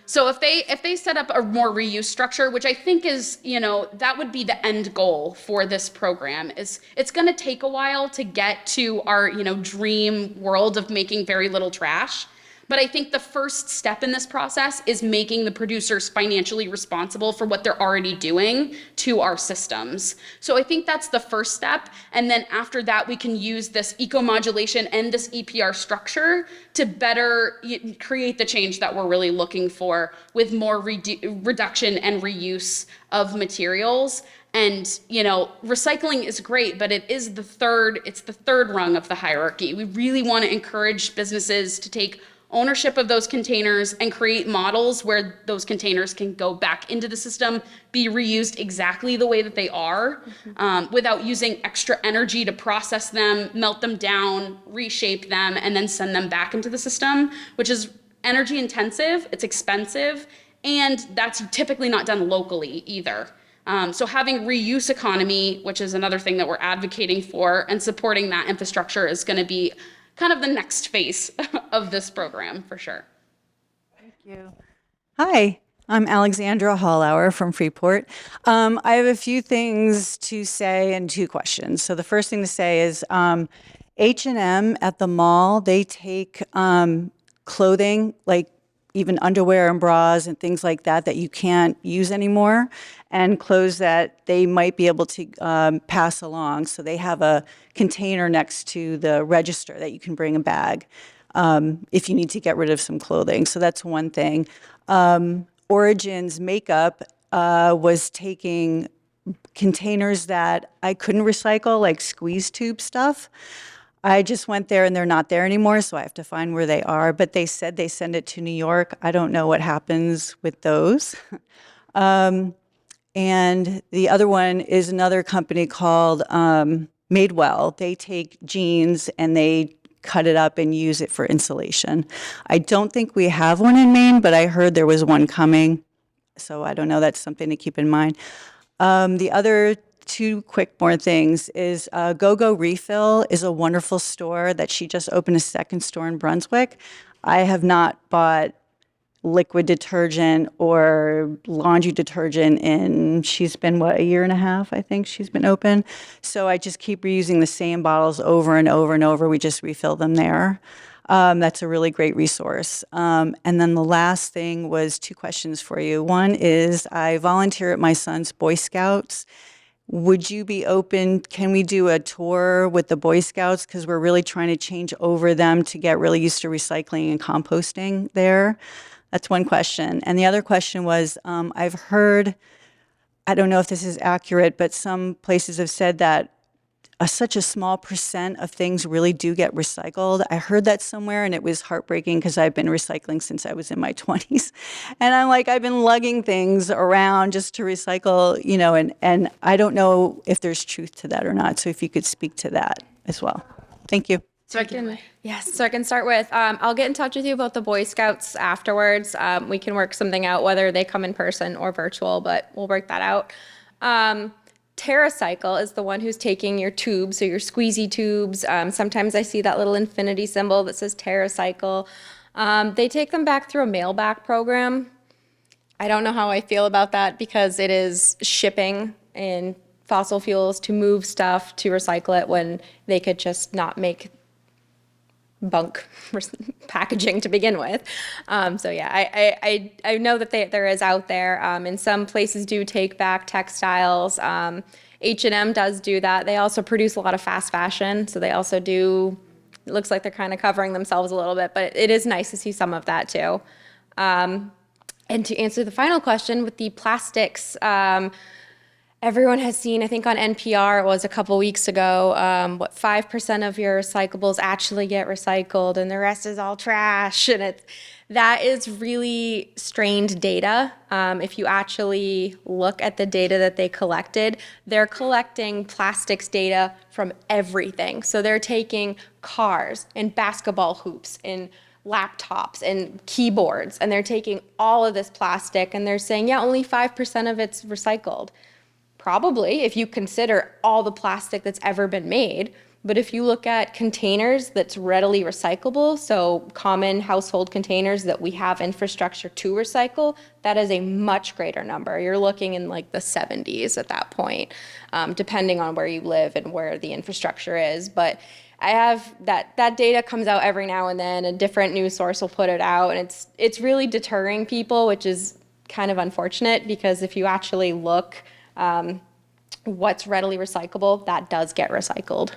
So if they set up a more reuse structure, which I think is, that would be the end goal for this program, is it's going to take a while to get to our, dream world of making very little trash. But I think the first step in this process is making the producers financially responsible for what they're already doing to our systems. So I think that's the first step. And then after that, we can use this eco-modulation and this EPR structure to better create the change that we're really looking for with more reduction and reuse of materials. And, recycling is great, but it's the third rung of the hierarchy. We really want to encourage businesses to take ownership of those containers and create models where those containers can go back into the system, be reused exactly the way that they are, without using extra energy to process them, melt them down, reshape them, and then send them back into the system, which is energy intensive, it's expensive, and that's typically not done locally either. So having reuse economy, which is another thing that we're advocating for, and supporting that infrastructure is going to be kind of the next phase of this program, for sure. Thank you. Hi, I'm Alexandria Hollauer from Freeport. I have a few things to say and two questions. So the first thing to say is H&M at the mall, they take clothing, like even underwear and bras and things like that, that you can't use anymore, and clothes that they might be able to pass along. So they have a container next to the register that you can bring a bag if you need to get rid of some clothing. So that's one thing. Origins Makeup was taking containers that I couldn't recycle, like squeeze tube stuff. I just went there and they're not there anymore, so I have to find where they are. But they said they send it to New York. I don't know what happens with those. And the other one is another company called Madewell. They take jeans and they cut it up and use it for insulation. I don't think we have one in Maine, but I heard there was one coming. So I don't know, that's something to keep in mind. The other two quick more things is Go-Go Refill is a wonderful store that she just opened a second store in Brunswick. I have not bought liquid detergent or laundry detergent in, she's been, a year and a half, I think she's been open. So I just keep reusing the same bottles over and over and over. We just refill them there. That's a really great resource. And then the last thing was two questions for you. One is I volunteer at my son's Boy Scouts. Would you be open, can we do a tour with the Boy Scouts? Because we're really trying to change over them to get really used to recycling and composting there. That's one question. And the other question was, I've heard, I don't know if this is accurate, but some places have said that such a small % of things really do get recycled. I heard that somewhere and it was heartbreaking because I've been recycling since I was in my 20s. And I'm like, I've been lugging things around just to recycle, and I don't know if there's truth to that or not. So if you could speak to that as well. Thank you. So I can start with, I'll get in touch with you about the Boy Scouts afterwards. We can work something out, whether they come in person or virtual, but we'll work that out. TerraCycle is the one who's taking your tubes, so your squeezy tubes. Sometimes I see that little infinity symbol that says TerraCycle. They take them back through a mail back program. I don't know how I feel about that because it is shipping and fossil fuels to move stuff to recycle it when they could just not make bunk packaging to begin with. So yeah, I know that there is out there, and some places do take back textiles. H&M does do that. They also produce a lot of fast fashion, so they also do. It looks like they're kind of covering themselves a little bit, but it is nice to see some of that too. And to answer the final question with the plastics, everyone has seen, I think on NPR, it was a couple weeks ago, 5% of your recyclables actually get recycled and the rest is all trash. And that is really strained data. If you actually look at the data that they collected, they're collecting plastics data from everything. So they're taking cars and basketball hoops and laptops and keyboards, and they're taking all of this plastic and they're saying, yeah, only 5% of it's recycled. Probably, if you consider all the plastic that's ever been made. But if you look at containers that's readily recyclable, so common household containers that we have infrastructure to recycle, that is a much greater number. You're looking in like the 70s at that point, depending on where you live and where the infrastructure is. But I have that data comes out every now and then. A different news source will put it out, and it's really deterring people, which is kind of unfortunate because if you actually look what's readily recyclable, that does get recycled.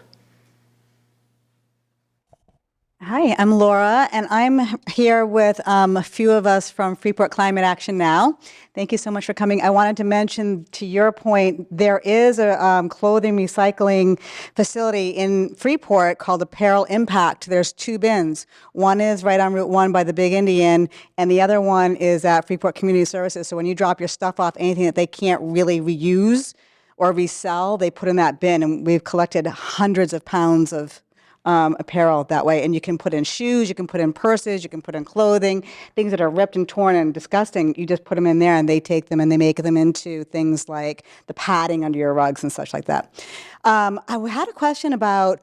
Hi, I'm Laura, and I'm here with a few of us from Freeport Climate Action Now. Thank you so much for coming. I wanted to mention, to your point, there is a clothing recycling facility in Freeport called Apparel Impact. There's 2 bins. One is right on Route 1 by the Big Indian, and the other one is at Freeport Community Services. So when you drop your stuff off, anything that they can't really reuse or resell, they put in that bin, and we've collected hundreds of pounds of apparel that way. And you can put in shoes, you can put in purses, you can put in clothing, things that are ripped and torn and disgusting. You just put them in there and they take them and they make them into things like the padding under your rugs and such like that. I had a question about,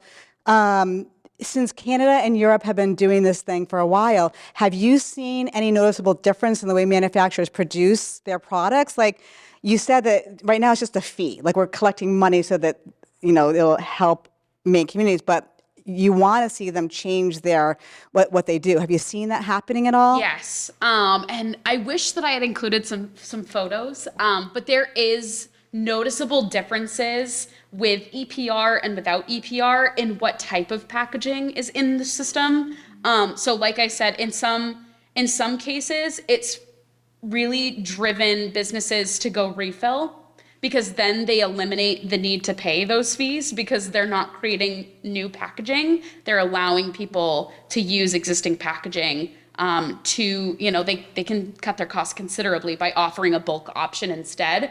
since Canada and Europe have been doing this thing for a while, have you seen any noticeable difference in the way manufacturers produce their products? Like you said that right now it's just a fee, like we're collecting money so that, it'll help Maine communities, but you want to see them change their what they do. Have you seen that happening at all? Yes, and I wish that I had included some photos, but there is noticeable differences with EPR and without EPR in what type of packaging is in the system. So like I said, in some cases, it's really driven businesses to go refill, because then they eliminate the need to pay those fees because they're not creating new packaging. They're allowing people to use existing packaging they can cut their costs considerably by offering a bulk option instead.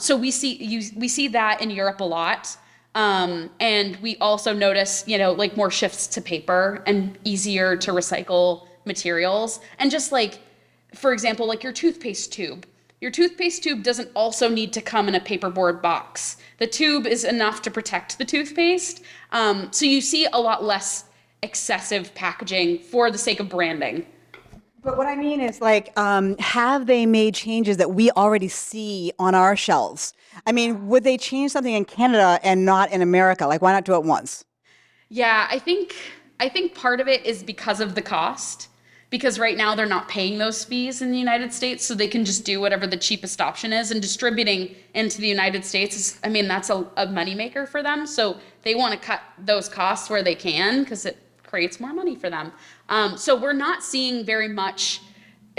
So we see that in Europe a lot. And we also notice, like more shifts to paper and easier to recycle materials. And just like, for example, like your toothpaste tube. Your toothpaste tube doesn't also need to come in a paperboard box. The tube is enough to protect the toothpaste. So you see a lot less excessive packaging for the sake of branding. But what I mean is, like, have they made changes that we already see on our shelves? I mean, would they change something in Canada and not in America? Like, why not do it once? Yeah, I think part of it is because of the cost. Because right now they're not paying those fees in the United States, so they can just do whatever the cheapest option is. And distributing into the United States that's a moneymaker for them. So they want to cut those costs where they can because it creates more money for them. So we're not seeing very much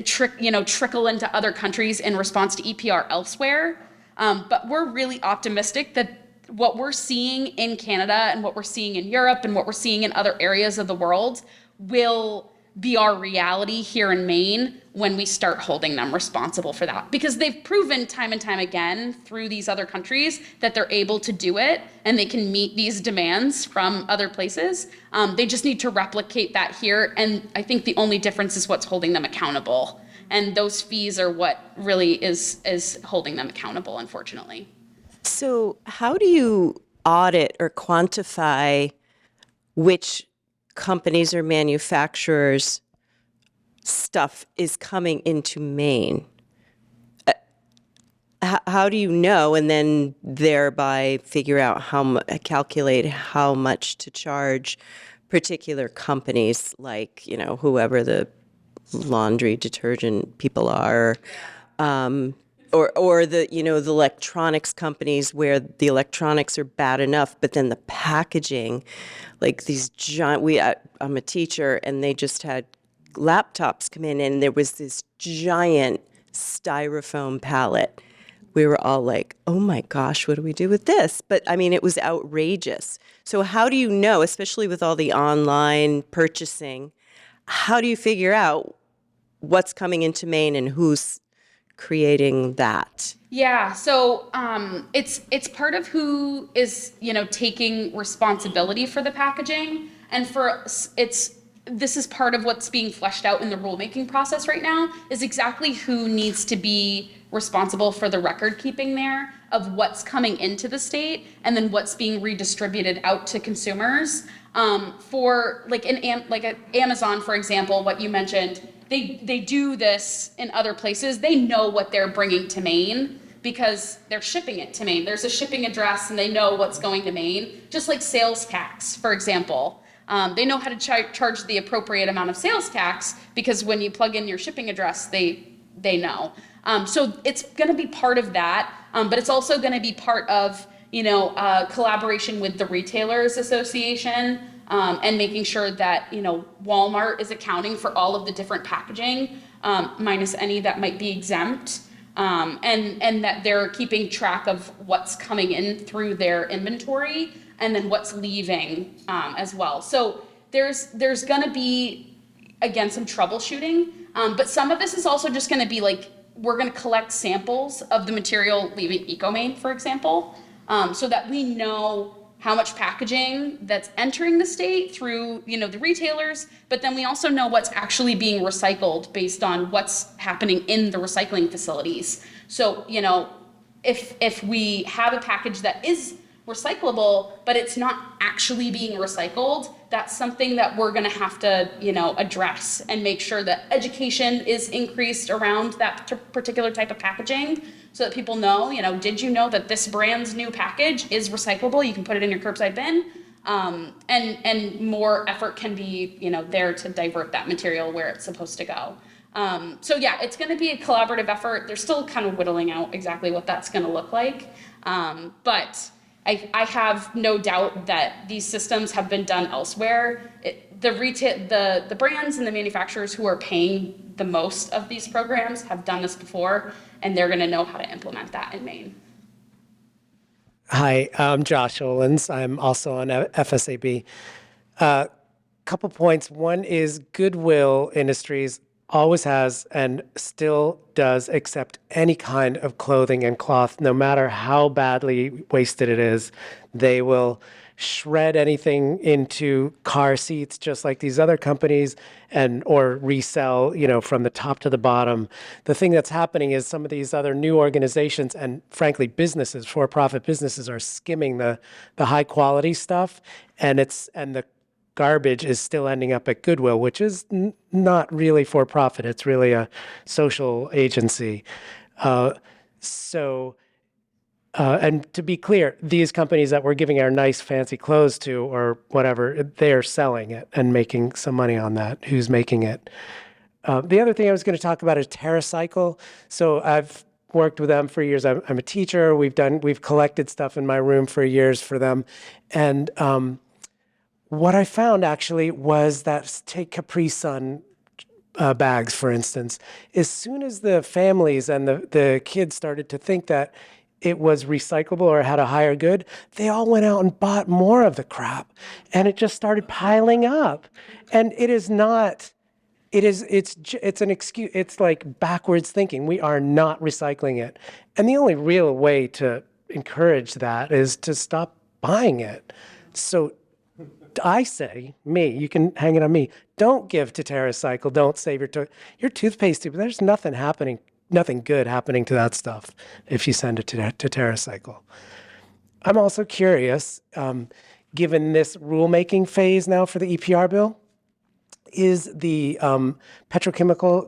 trickle into other countries in response to EPR elsewhere. But we're really optimistic that what we're seeing in Canada and what we're seeing in Europe and what we're seeing in other areas of the world will be our reality here in Maine when we start holding them responsible for that. Because they've proven time and time again through these other countries that they're able to do it and they can meet these demands from other places. They just need to replicate that here. And I think the only difference is what's holding them accountable. And those fees are what really is holding them accountable, unfortunately. So how do you audit or quantify which companies or manufacturers' stuff is coming into Maine? how do you know, and then thereby figure out calculate how much to charge particular companies, like, whoever the laundry detergent people are, or the the electronics companies where the electronics are bad enough, but then the packaging, like these giant. I'm a teacher, and they just had laptops come in, and there was this giant styrofoam pallet. We were all like, "Oh my gosh, what do we do with this?" But I mean, it was outrageous. So how do you know, especially with all the online purchasing, how do you figure out what's coming into Maine and who's creating that? Yeah, so it's part of who is taking responsibility for the packaging, and this is part of what's being fleshed out in the rulemaking process right now, is exactly who needs to be responsible for the record keeping there of what's coming into the state and then what's being redistributed out to consumers. For like Amazon, for example, what you mentioned, they do this in other places. They know what they're bringing to Maine because they're shipping it to Maine. There's a shipping address and they know what's going to Maine. Just like sales tax, for example. They know how to charge the appropriate amount of sales tax because when you plug in your shipping address, they know. So it's going to be part of that, but it's also going to be part of collaboration with the Retailers Association, and making sure that Walmart is accounting for all of the different packaging, minus any that might be exempt, and that they're keeping track of what's coming in through their inventory and then what's leaving as well. So there's going to be, again, some troubleshooting, but some of this is also just going to be like, we're going to collect samples of the material leaving Ecomaine, for example, so that we know how much packaging that's entering the state through the retailers, but then we also know what's actually being recycled based on what's happening in the recycling facilities. So if we have a package that is recyclable, but it's not actually being recycled, that's something that we're gonna have to, address and make sure that education is increased around that particular type of packaging so that people know, did you know that this brand's new package is recyclable? You can put it in your curbside bin, and more effort can be, there to divert that material where it's supposed to go. So yeah, it's gonna be a collaborative effort. They're still kind of whittling out exactly what that's gonna look like, but I have no doubt that these systems have been done elsewhere. The brands and the manufacturers who are paying the most of these programs have done this before, and they're going to know how to implement that in Maine. Hi, I'm Josh Olens. I'm also on FSAB. Couple points. One is Goodwill Industries always has and still does accept any kind of clothing and cloth, no matter how badly wasted it is. They will shred anything into car seats just like these other companies or resell, from the top to the bottom. The thing that's happening is some of these other new organizations and frankly businesses, for-profit businesses, are skimming the high quality stuff, and the garbage is still ending up at Goodwill, which is not really for profit. It's really a social agency. And to be clear, these companies that we're giving our nice fancy clothes to or whatever, they're selling it and making some money on that. Who's making it? The other thing I was going to talk about is TerraCycle. So I've worked with them for years. I'm a teacher. We've collected stuff in my room for years for them. And what I found actually was that, take Capri Sun bags, for instance. As soon as the families and the kids started to think that it was recyclable or had a higher good, they all went out and bought more of the crap. And it just started piling up. And it's an excuse. It's like backwards thinking. We are not recycling it. And the only real way to encourage that is to stop buying it. So I say, you can hang it on me. Don't give to TerraCycle. Don't save your toothpaste tube. There's nothing good happening to that stuff if you send it to TerraCycle. I'm also curious, given this rulemaking phase now for the EPR bill, is the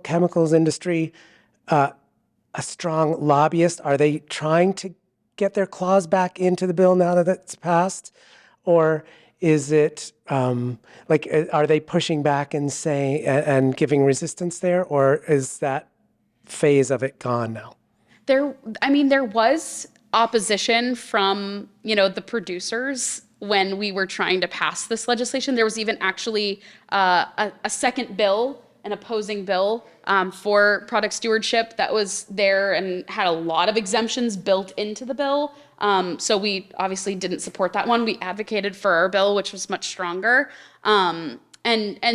chemicals industry a strong lobbyist? Are they trying to get their claws back into the bill now that it's passed? Or is it are they pushing back and saying and giving resistance there? Or is that phase of it gone now? There was opposition from, the producers when we were trying to pass this legislation. There was even actually a second bill, an opposing bill for product stewardship that was there and had a lot of exemptions built into the bill. So we obviously didn't support that one. We advocated for our bill, which was much stronger. And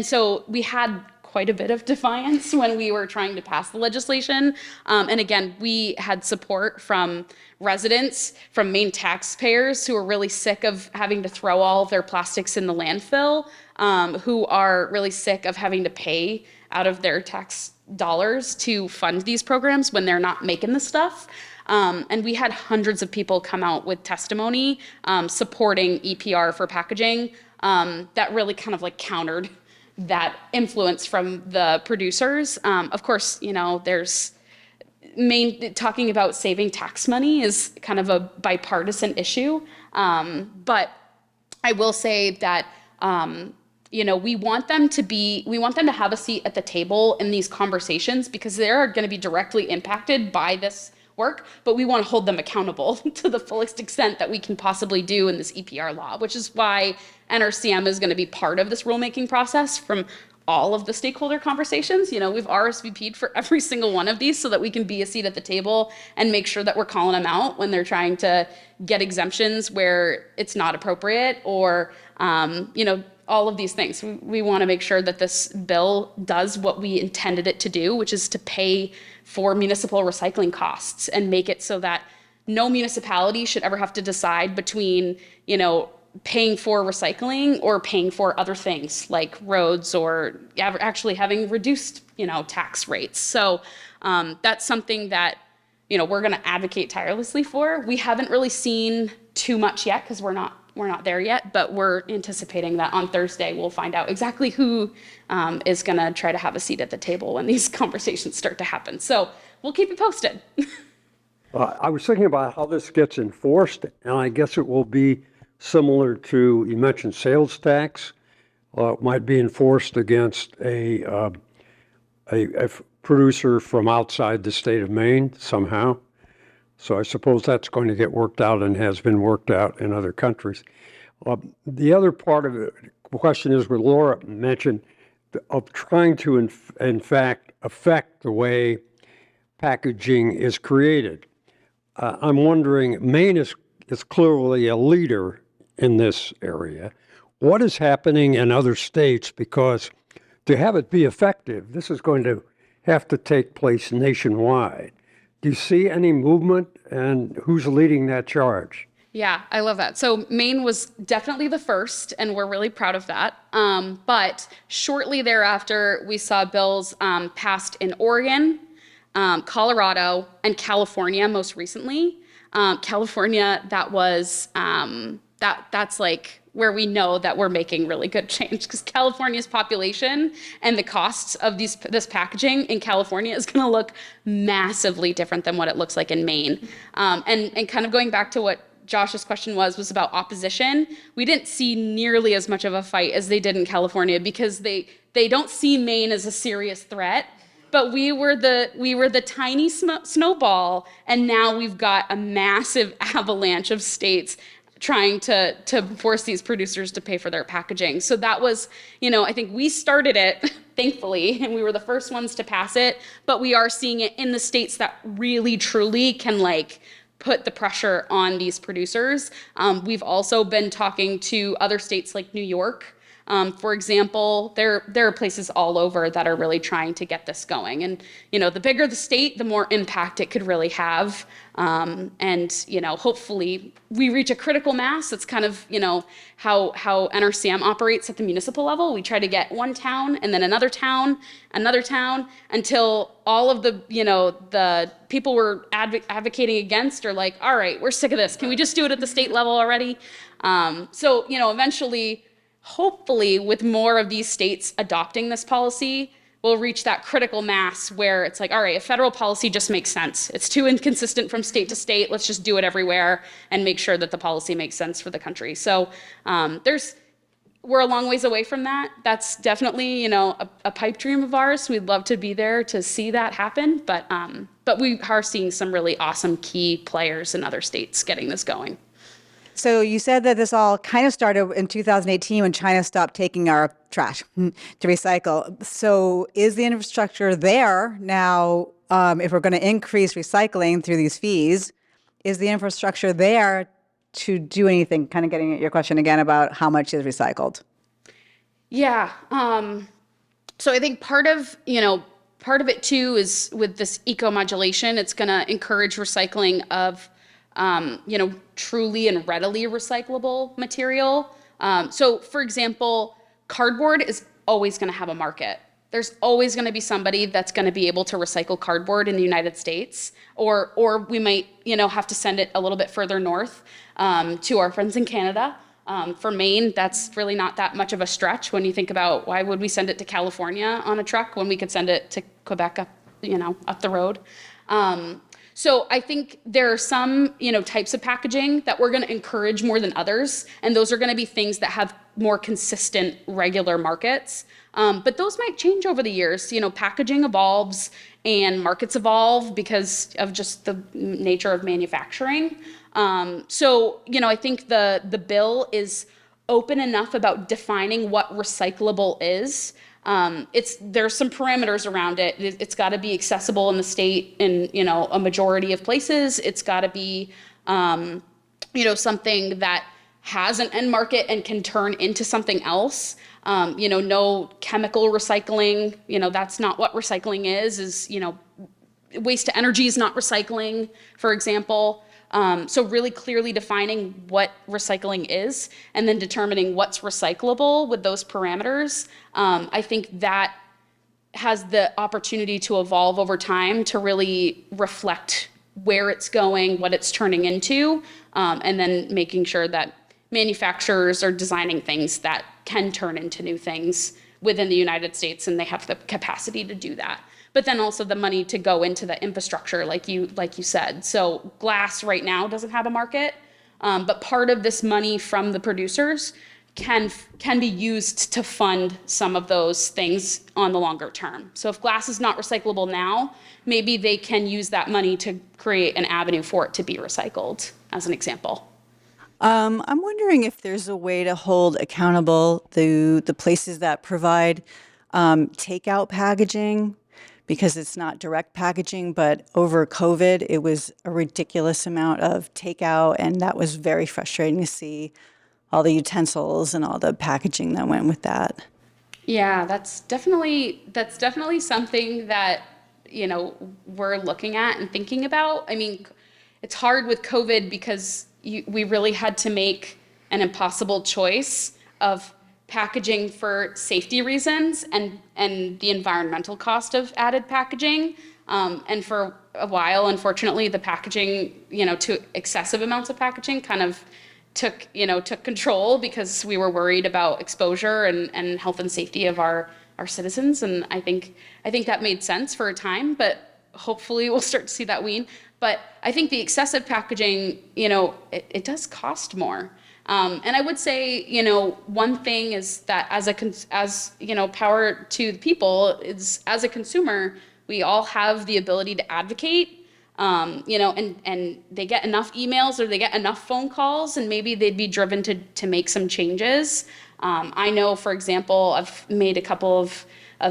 so we had quite a bit of defiance when we were trying to pass the legislation. And again, we had support from residents, from Maine taxpayers who are really sick of having to throw all of their plastics in the landfill, who are really sick of having to pay out of their tax dollars to fund these programs when they're not making the stuff. And we had hundreds of people come out with testimony supporting EPR for packaging that really kind of like countered that influence from the producers. Of course, there's talking about saving tax money is kind of a bipartisan issue. But I will say that, we want them to have a seat at the table in these conversations because they're going to be directly impacted by this work, but we want to hold them accountable to the fullest extent that we can possibly do in this EPR law, which is why NRCM is going to be part of this rulemaking process from all of the stakeholder conversations. We've RSVP'd for every single one of these so that we can be a seat at the table and make sure that we're calling them out when they're trying to get exemptions where it's not appropriate or, all of these things. We want to make sure that this bill does what we intended it to do, which is to pay for municipal recycling costs and make it so that no municipality should ever have to decide between, paying for recycling or paying for other things like roads or actually having reduced, tax rates. So that's something that, we're going to advocate tirelessly for. We haven't really seen too much yet because we're not there yet, but we're anticipating that on Thursday we'll find out exactly who is going to try to have a seat at the table when these conversations start to happen. So we'll keep you posted. I was thinking about how this gets enforced, and I guess it will be similar to, you mentioned sales tax. It might be enforced against a producer from outside the state of Maine somehow. So I suppose that's going to get worked out and has been worked out in other countries. The other part of the question is what Laura mentioned of trying to, in fact, affect the way packaging is created. I'm wondering, Maine is clearly a leader in this area. What is happening in other states? Because to have it be effective, this is going to have to take place nationwide. Do you see any movement, and who's leading that charge? Yeah, I love that. So Maine was definitely the first, and we're really proud of that. But shortly thereafter, we saw bills passed in Oregon, Colorado, and California most recently. California, that's like where we know that we're making really good change because California's population and the costs of this packaging in California is going to look massively different than what it looks like in Maine. And kind of going back to what Josh's question was about opposition, we didn't see nearly as much of a fight as they did in California because they don't see Maine as a serious threat. But we were the tiny snowball, and now we've got a massive avalanche of states trying to force these producers to pay for their packaging. So that was, I think we started it, thankfully, and we were the first ones to pass it, but we are seeing it in the states that really, truly can put the pressure on these producers. We've also been talking to other states like New York. For example, there are places all over that are really trying to get this going. And, the bigger the state, the more impact it could really have. And, hopefully we reach a critical mass. It's kind of, how NRCM operates at the municipal level. We try to get one town and then another town, until all of the people we're advocating against are like, all right, we're sick of this. Can we just do it at the state level already? So, eventually, hopefully with more of these states adopting this policy, we'll reach that critical mass where it's like, all right, if federal policy just makes sense. It's too inconsistent from state to state. Let's just do it everywhere and make sure that the policy makes sense for the country. So we're a long ways away from that. That's definitely, a pipe dream of ours. We'd love to be there to see that happen, but we are seeing some really awesome key players in other states getting this going. So you said that this all kind of started in 2018 when China stopped taking our trash to recycle. So is the infrastructure there now, if we're going to increase recycling through these fees, is the infrastructure there to do anything? Kind of getting at your question again about how much is recycled. Yeah. So I think part of it too is with this eco-modulation, it's going to encourage recycling of truly and readily recyclable material. So for example, cardboard is always going to have a market. There's always going to be somebody that's going to be able to recycle cardboard in the United States, or we might, have to send it a little bit further north to our friends in Canada. For Maine, that's really not that much of a stretch when you think about why would we send it to California on a truck when we could send it to Quebec up the road. So I think there are some, types of packaging that we're going to encourage more than others, and those are going to be things that have more consistent, regular markets. But those might change over the years. Packaging evolves and markets evolve because of just the nature of manufacturing. So I think the bill is open enough about defining what recyclable is. There's some parameters around it. It's got to be accessible in the state in, a majority of places. It's got to be, something that has an end market and can turn into something else. No chemical recycling, that's not what recycling is, waste to energy is not recycling, for example. So really clearly defining what recycling is and then determining what's recyclable with those parameters. I think that has the opportunity to evolve over time to really reflect where it's going, what it's turning into, and then making sure that manufacturers are designing things that can turn into new things within the United States, and they have the capacity to do that. But then also the money to go into the infrastructure, like you said. So glass right now doesn't have a market, but part of this money from the producers can be used to fund some of those things on the longer term. So if glass is not recyclable now, maybe they can use that money to create an avenue for it to be recycled, as an example. I'm wondering if there's a way to hold accountable the places that provide takeout packaging, because it's not direct packaging, but over COVID, it was a ridiculous amount of takeout, and that was very frustrating to see all the utensils and all the packaging that went with that. Yeah, that's definitely something that, we're looking at and thinking about. I mean, it's hard with COVID because we really had to make an impossible choice of packaging for safety reasons and the environmental cost of added packaging. And for a while, unfortunately, the packaging, to excessive amounts of packaging kind of took control because we were worried about exposure and health and safety of our citizens. And I think that made sense for a time, but hopefully we'll start to see that wean. But I think the excessive packaging, it does cost more. And I would say, one thing is that as power to the people is, as a consumer, we all have the ability to advocate, and they get enough emails or they get enough phone calls, and maybe they'd be driven to make some changes. I know, for example, I've made a couple of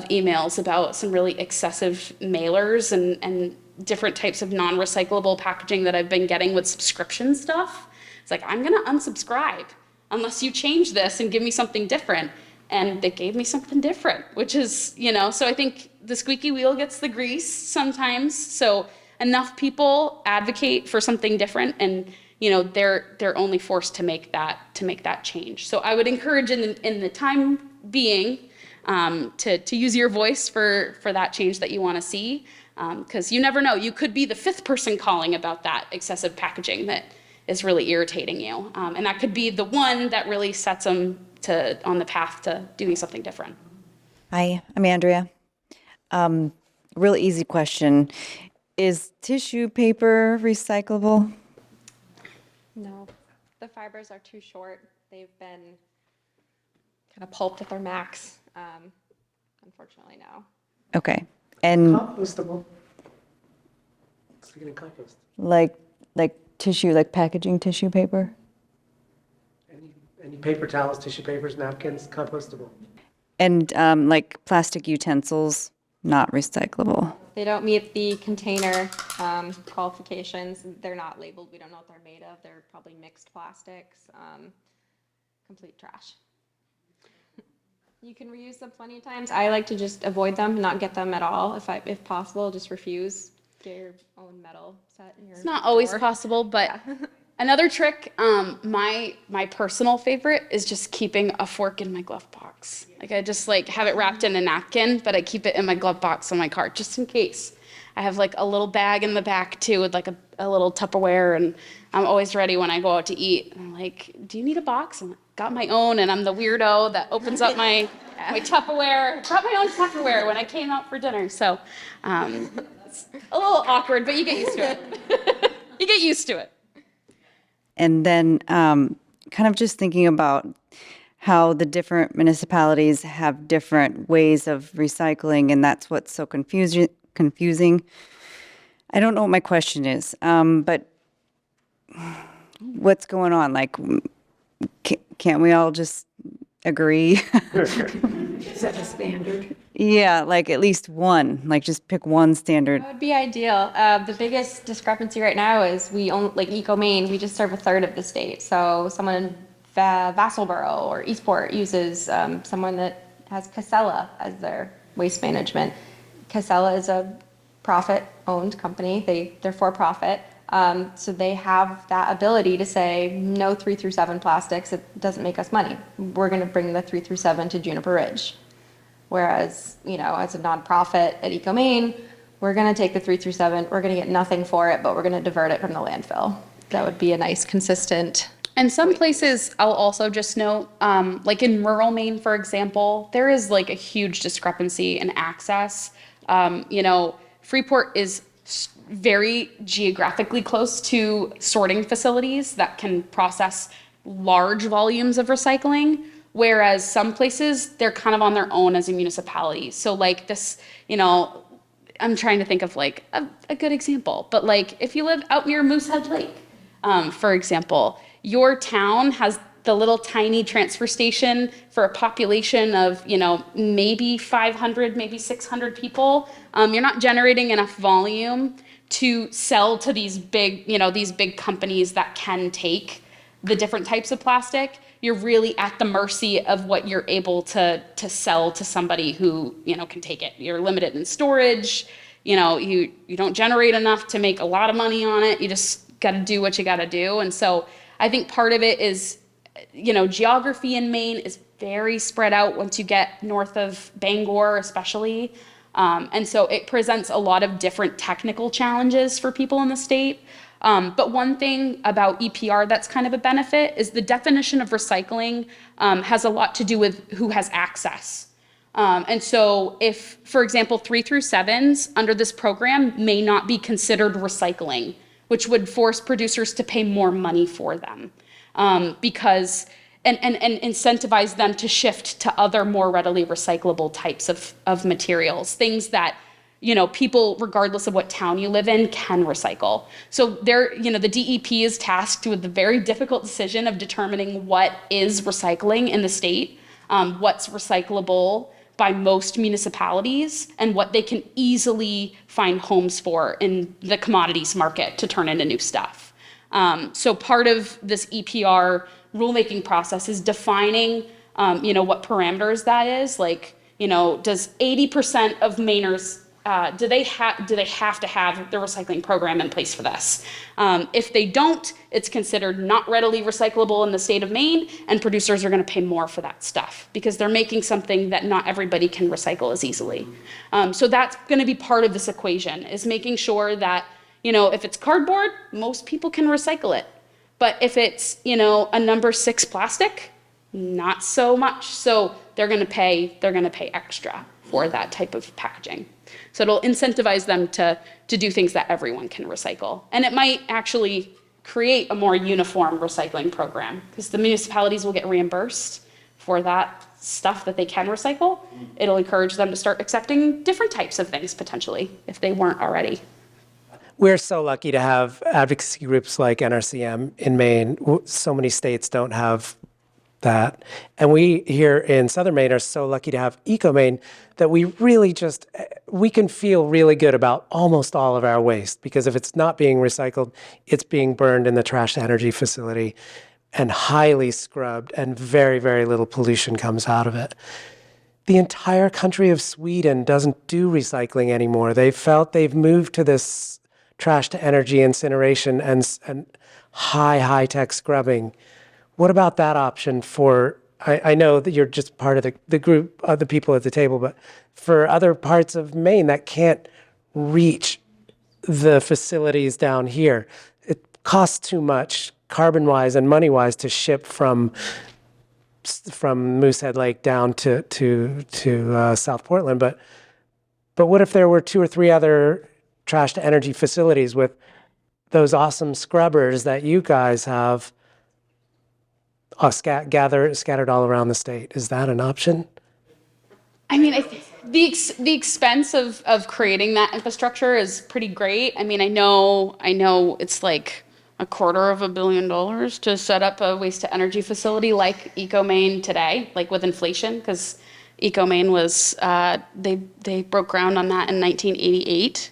emails about some really excessive mailers and different types of non-recyclable packaging that I've been getting with subscription stuff. It's like, I'm going to unsubscribe unless you change this and give me something different. And they gave me something different, which is, so I think the squeaky wheel gets the grease sometimes. So enough people advocate for something different, and, they're only forced to make that change. So I would encourage in the time being to use your voice for that change that you want to see. Because you never know, you could be the fifth person calling about that excessive packaging that is really irritating you. And that could be the one that really sets them on the path to doing something different. Hi, I'm Andrea. Real easy question. Is tissue paper recyclable? No, the fibers are too short. They've been kind of pulped at their max. Unfortunately, no. Okay. And Compostable. It's like in compost. like tissue, like packaging tissue paper? Any paper towels, tissue papers, napkins, compostable. And like plastic utensils, not recyclable. They don't meet the container qualifications. They're not labeled. We don't know what they're made of. They're probably mixed plastics, complete trash. You can reuse them plenty of times. I like to just avoid them, not get them at all. If possible, just refuse. Get your own metal set in your It's not always drawer. possible, but another trick, my personal favorite is just keeping a fork in my glove box. Like I just like have it wrapped in a napkin, but I keep it in my glove box on my cart just in case. I have like a little bag in the back too with like a little Tupperware, and I'm always ready when I go out to eat. And I'm like, do you need a box? And I got my own, and I'm the weirdo that opens up my Tupperware. Brought my own Tupperware when I came out for dinner. So it's a little awkward, but you get used to it. You get used to it. And then kind of just thinking about how the different municipalities have different ways of recycling, and that's what's so confusing. I don't know what my question is, but what's going on? Like, can't we all just agree? Set a standard. Yeah, like at least one, like just pick one standard. That would be ideal. The biggest discrepancy right now is we own, like Ecomaine, we just serve a third of the state. So someone in Vassalboro or Eastport uses someone that has Casella as their waste management. Casella is a profit-owned company. They're for-profit. So they have that ability to say, no 3 through 7 plastics, it doesn't make us money. We're going to bring the 3 through 7 to Juniper Ridge. Whereas, as a nonprofit at Ecomaine, we're going to take the 3 through 7, we're going to get nothing for it, but we're going to divert it from the landfill. That would be a nice, consistent. And some places, I'll also just note, like in rural Maine, for example, there is like a huge discrepancy in access. Freeport is very geographically close to sorting facilities that can process large volumes of recycling, whereas some places, they're kind of on their own as a municipality. So like this, I'm trying to think of like a good example, but like if you live out near Moosehead Lake, for example, your town has the little tiny transfer station for a population of, maybe 500, maybe 600 people. You're not generating enough volume to sell to these big companies that can take the different types of plastic. You're really at the mercy of what you're able to sell to somebody who, can take it. You're limited in storage. You don't generate enough to make a lot of money on it. You just got to do what you got to do. And so I think part of it is, geography in Maine is very spread out once you get north of Bangor, especially. And so it presents a lot of different technical challenges for people in the state. But one thing about EPR that's kind of a benefit is the definition of recycling has a lot to do with who has access. And so if, for example, 3 through 7s under this program may not be considered recycling, which would force producers to pay more money for them because and incentivize them to shift to other more readily recyclable types of materials, things that people, regardless of what town you live in, can recycle. So the DEP is tasked with the very difficult decision of determining what is recycling in the state, what's recyclable by most municipalities, and what they can easily find homes for in the commodities market to turn into new stuff. So part of this EPR rulemaking process is defining, what parameters that is. Like, does 80% of Mainers do they have to have the recycling program in place for this? If they don't, it's considered not readily recyclable in the state of Maine, and producers are going to pay more for that stuff because they're making something that not everybody can recycle as easily. So that's going to be part of this equation, is making sure that, if it's cardboard, most people can recycle it. But if it's, a number 6 plastic, not so much. So they're going to pay extra for that type of packaging. So it'll incentivize them to do things that everyone can recycle. And it might actually create a more uniform recycling program because the municipalities will get reimbursed for that stuff that they can recycle. It'll encourage them to start accepting different types of things potentially if they weren't already. We're so lucky to have advocacy groups like NRCM in Maine. So many states don't have that. And we here in Southern Maine are so lucky to have Ecomaine that we really we can feel really good about almost all of our waste, because if it's not being recycled, it's being burned in the trash to energy facility and highly scrubbed, and very, very little pollution comes out of it. The entire country of Sweden doesn't do recycling anymore. They've moved to this trash to energy incineration and high-tech scrubbing. What about that option for, I know that you're just part of the group of the people at the table, but for other parts of Maine that can't reach the facilities down here, it costs too much carbon-wise and money-wise to ship from Moosehead Lake down to South Portland. But what if there were 2 or 3 other trash to energy facilities with those scrubbers that you guys have scattered all around the state? Is that an option? I mean, the expense of creating that infrastructure is pretty great. I mean, I know it's like $250 million to set up a waste to energy facility like Ecomaine today, like with inflation, because Ecomaine was they broke ground on that in 1988,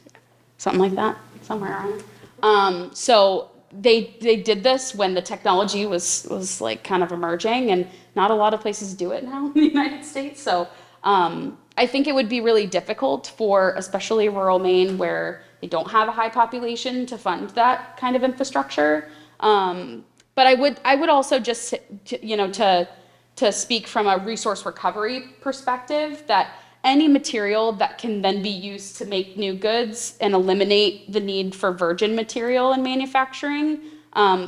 something like that, somewhere around. So they did this when the technology was like kind of emerging, and not a lot of places do it now in the United States. So I think it would be really difficult for especially rural Maine, where they don't have a high population, to fund that kind of infrastructure. But I would also just to speak from a resource recovery perspective, that any material that can then be used to make new goods and eliminate the need for virgin material in manufacturing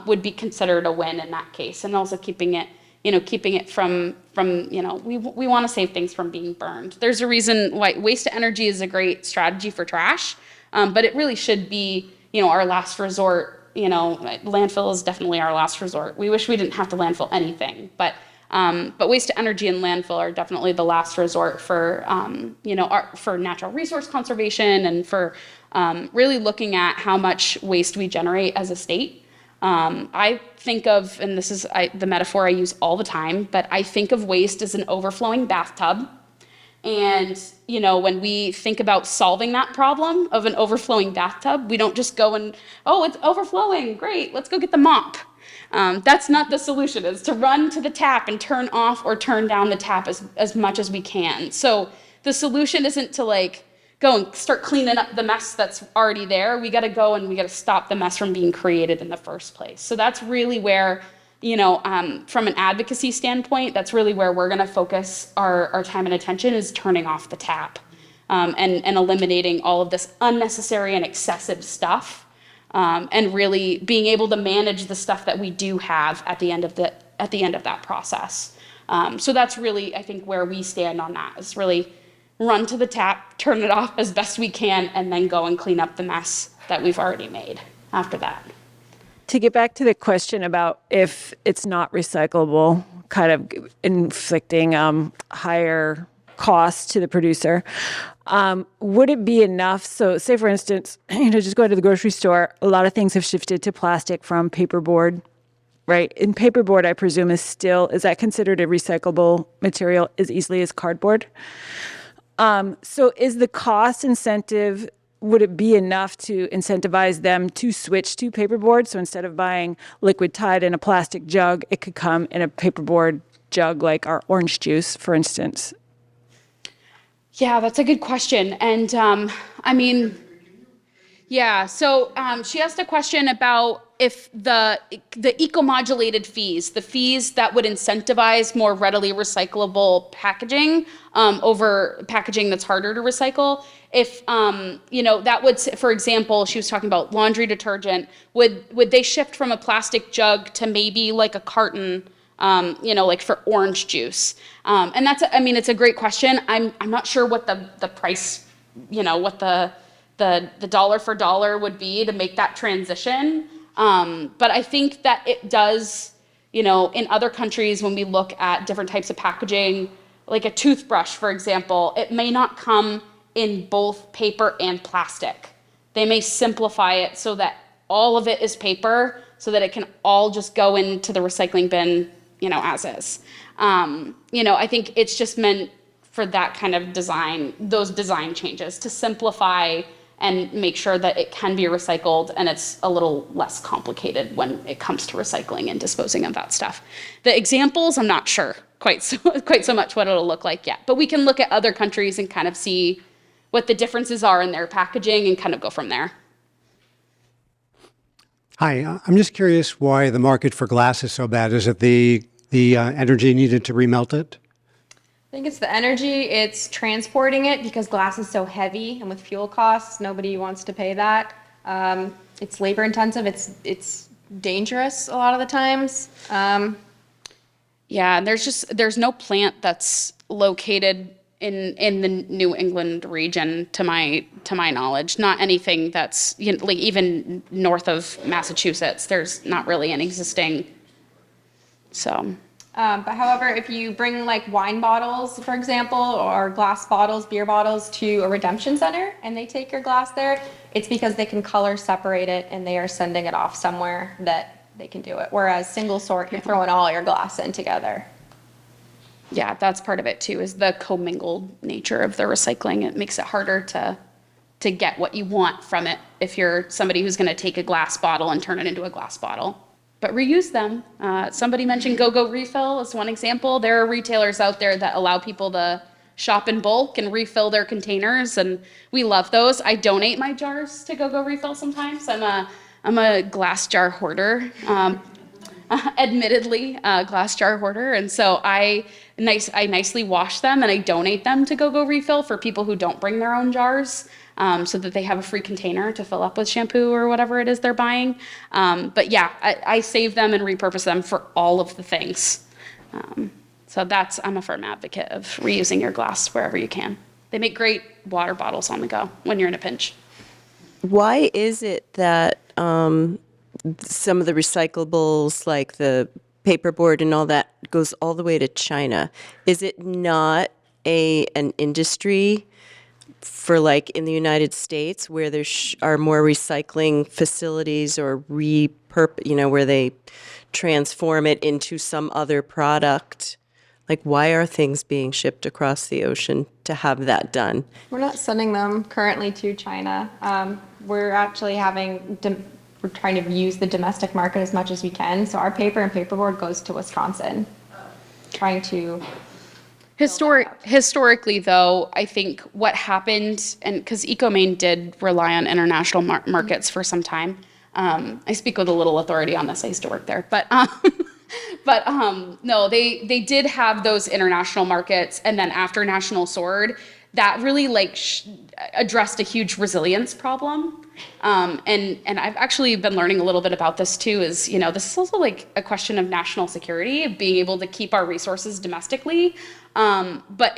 would be considered a win in that case. And also keeping it from we want to save things from being burned. There's a reason why waste to energy is a great strategy for trash, but it really should be our last resort. Landfill is definitely our last resort. We wish we didn't have to landfill anything, but waste to energy and landfill are definitely the last resort for for natural resource conservation and for really looking at how much waste we generate as a state. I think of, and this is the metaphor I use all the time, but I think of waste as an overflowing bathtub. And, when we think about solving that problem of an overflowing bathtub, we don't just go and, oh, it's overflowing, great, let's go get the mop. That's not the solution, is to run to the tap and turn off or turn down the tap as much as we can. So the solution isn't to go and start cleaning up the mess that's already there. We got to go and we got to stop the mess from being created in the first place. So that's really where, from an advocacy standpoint, that's really where we're going to focus our time and attention, is turning off the tap and eliminating all of this unnecessary and excessive stuff, and really being able to manage the stuff that we do have at the end of that process. So that's really, I think, where we stand on that, is really run to the tap, turn it off as best we can, and then go and clean up the mess that we've already made after that. To get back to the question about if it's not recyclable, kind of inflicting higher costs to the producer, would it be enough? So say, for instance, just going to the grocery store, a lot of things have shifted to plastic from paperboard, right? And paperboard, I presume, is that considered a recyclable material as easily as cardboard? So is the cost incentive, would it be enough to incentivize them to switch to paperboard? So instead of buying liquid Tide in a plastic jug, it could come in a paperboard jug, like our orange juice, for instance. Yeah, that's a good question. And so she asked a question about if the eco-modulated fees, the fees that would incentivize more readily recyclable packaging over packaging that's harder to recycle, if that would, for example, she was talking about laundry detergent, would they shift from a plastic jug to maybe like a carton like for orange juice. And it's a great question. I'm not sure what the price, what the dollar for dollar would be to make that transition. But I think that it does, in other countries, when we look at different types of packaging, like a toothbrush, for example, it may not come in both paper and plastic. They may simplify it so that all of it is paper so that it can all just go into the recycling bin, as is. I think it's just meant for that kind of design, those design changes to simplify and make sure that it can be recycled and it's a little less complicated when it comes to recycling and disposing of that stuff. The examples, I'm not sure quite so much what it'll look like yet, but we can look at other countries and kind of see what the differences are in their packaging and kind of go from there. Hi, I'm just curious why the market for glass is so bad. Is it the energy needed to remelt it? I think it's the energy, it's transporting it because glass is so heavy, and with fuel costs, nobody wants to pay that. It's labor intensive, it's dangerous a lot of the times. Yeah, and there's no plant that's located in the New England region to my knowledge. Not anything that's like even north of Massachusetts. There's not really an existing. So. But however, if you bring like wine bottles, for example, or glass bottles, beer bottles to a redemption center and they take your glass there, it's because they can color separate it and they are sending it off somewhere that they can do it. Whereas single sort, you're throwing all your glass in together. Yeah, that's part of it too, is the commingled nature of the recycling. It makes it harder to get what you want from it if you're somebody who's going to take a glass bottle and turn it into a glass bottle. But reuse them. Somebody mentioned Go Refill as one example. There are retailers out there that allow people to shop in bulk and refill their containers, and we love those. I donate my jars to Go Refill sometimes. I'm a glass jar hoarder, admittedly, glass jar hoarder, and so I nicely wash them and I donate them to Go Refill for people who don't bring their own jars. So that they have a free container to fill up with shampoo or whatever it is they're buying. But yeah, I save them and repurpose them for all of the things. So I'm a firm advocate of reusing your glass wherever you can. They make great water bottles on the go when you're in a pinch. Why is it that some of the recyclables, like the paperboard and all that, goes all the way to China? Is it not an industry for like in the United States where there are more recycling facilities or where they transform it into some other product? Like, why are things being shipped across the ocean to have that done? We're not sending them currently to China. We're actually we're trying to use the domestic market as much as we can. So our paper and paperboard goes to Wisconsin, trying to. Historically, though, I think what happened, and because Ecomaine did rely on international markets for some time, I speak with a little authority on this. I used to work there, but no, they did have those international markets, and then after National Sword, that really addressed a huge resilience problem. And I've actually been learning a little bit about this too, is, this is also like a question of national security, of being able to keep our resources domestically. But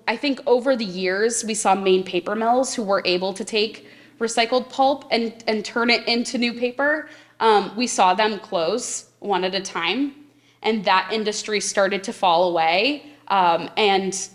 I think over the years, we saw Maine paper mills who were able to take recycled pulp and turn it into new paper. We saw them close one at a time, and that industry started to fall away. And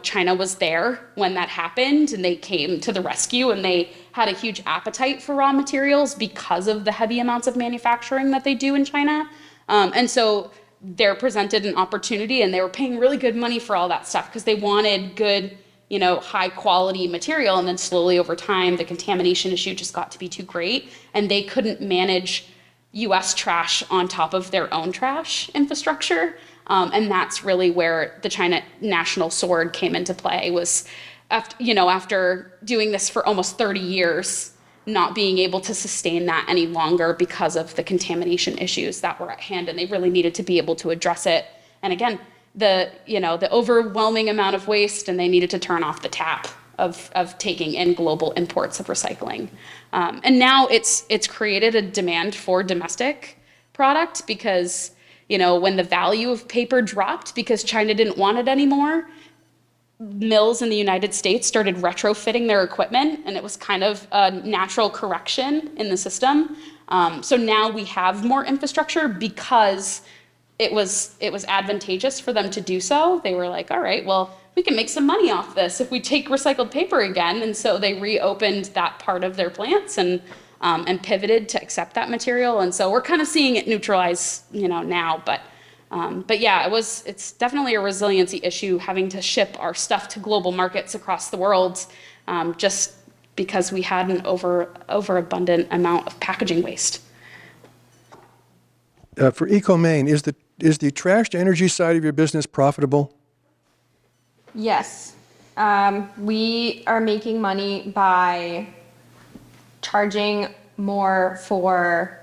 China was there when that happened, and they came to the rescue, and they had a huge appetite for raw materials because of the heavy amounts of manufacturing that they do in China. And so they're presented an opportunity, and they were paying really good money for all that stuff because they wanted good, high quality material. And then slowly over time, the contamination issue just got to be too great, and they couldn't manage US trash on top of their own trash infrastructure. And that's really where the China National Sword came into play, was after doing this for almost 30 years, not being able to sustain that any longer because of the contamination issues that were at hand, and they really needed to be able to address it. And again, the overwhelming amount of waste, and they needed to turn off the tap of taking in global imports of recycling. And now it's created a demand for domestic product because when the value of paper dropped because China didn't want it anymore, mills in the United States started retrofitting their equipment, and it was kind of a natural correction in the system. So now we have more infrastructure because it was advantageous for them to do so. They were like, all right, well, we can make some money off this if we take recycled paper again. And so they reopened that part of their plants and pivoted to accept that material. And so we're kind of seeing it neutralize, now. But yeah, it's definitely a resiliency issue having to ship our stuff to global markets across the world, just because we had an overabundant amount of packaging waste. For Ecomaine, is the trash to energy side of your business profitable? Yes. We are making money by charging more for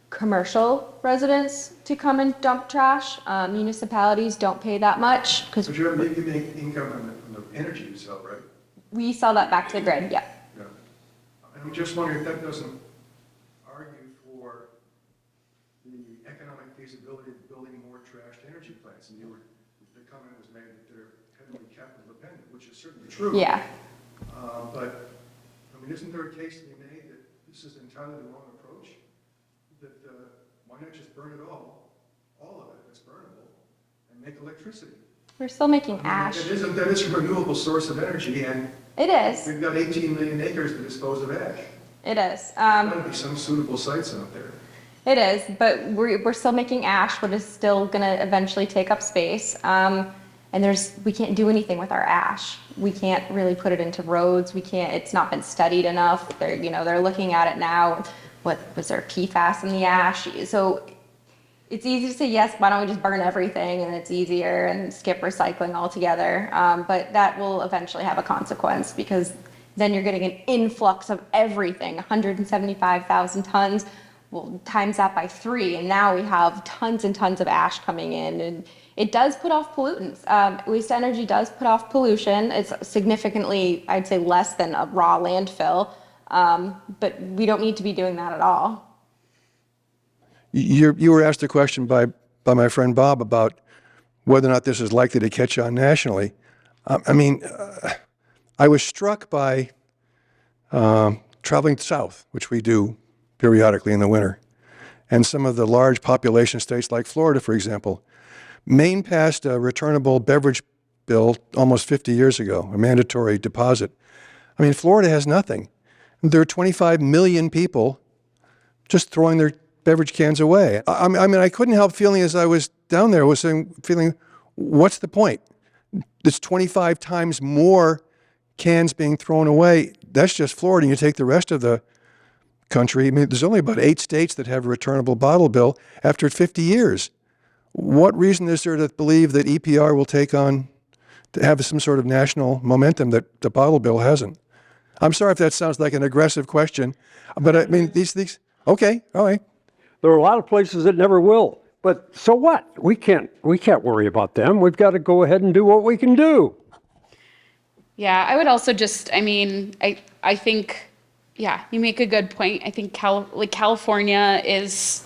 commercial residents to come and dump trash. Municipalities don't pay that much because But you make income from the energy you sell, right? we sell that back to the grid. Yeah. Yeah. I'm just wondering if that doesn't argue for the economic feasibility of building more trash to energy plants. And the comment was made that they're heavily capital dependent, which is certainly true. Yeah. But, isn't there a case to be made that this is entirely the wrong approach? That why not just burn it all of it that's burnable, and make electricity? We're still making ash. That is a renewable source of energy, and It is. we've got 18 million acres to dispose of ash. It is. There's got to be some suitable sites out there. It is, but we're still making ash, which is still going to eventually take up space. And we can't do anything with our ash. We can't really put it into roads. It's not been studied enough. They're looking at it now. What was there PFAS in the ash? So it's easy to say, yes, why don't we just burn everything and it's easier and skip recycling altogether. But that will eventually have a consequence because then you're getting an influx of everything, 175,000 tons. Well, times that by 3, and now we have tons and tons of ash coming in, and it does put off pollutants. Waste energy does put off pollution. It's significantly, I'd say, less than a raw landfill, but we don't need to be doing that at all. You were asked a question by my friend Bob about whether or not this is likely to catch on nationally. I was struck by traveling south, which we do periodically in the winter, and some of the large population states like Florida, for example. Maine passed a returnable beverage bill almost 50 years ago, a mandatory deposit. Florida has nothing. There are 25 million people just throwing their beverage cans away. I couldn't help feeling as I was down there, feeling, what's the point? There's 25 times more cans being thrown away. That's just Florida. You take the rest of the country. There's only about 8 states that have a returnable bottle bill after 50 years. What reason is there to believe that EPR will to have some sort of national momentum that the bottle bill hasn't? I'm sorry if that sounds like an aggressive question, but these things, okay, all right. There are a lot of places that never will, but so what? We can't worry about them. We've got to go ahead and do what we can do. Yeah, I would also just, I think, yeah, you make a good point. I think California is,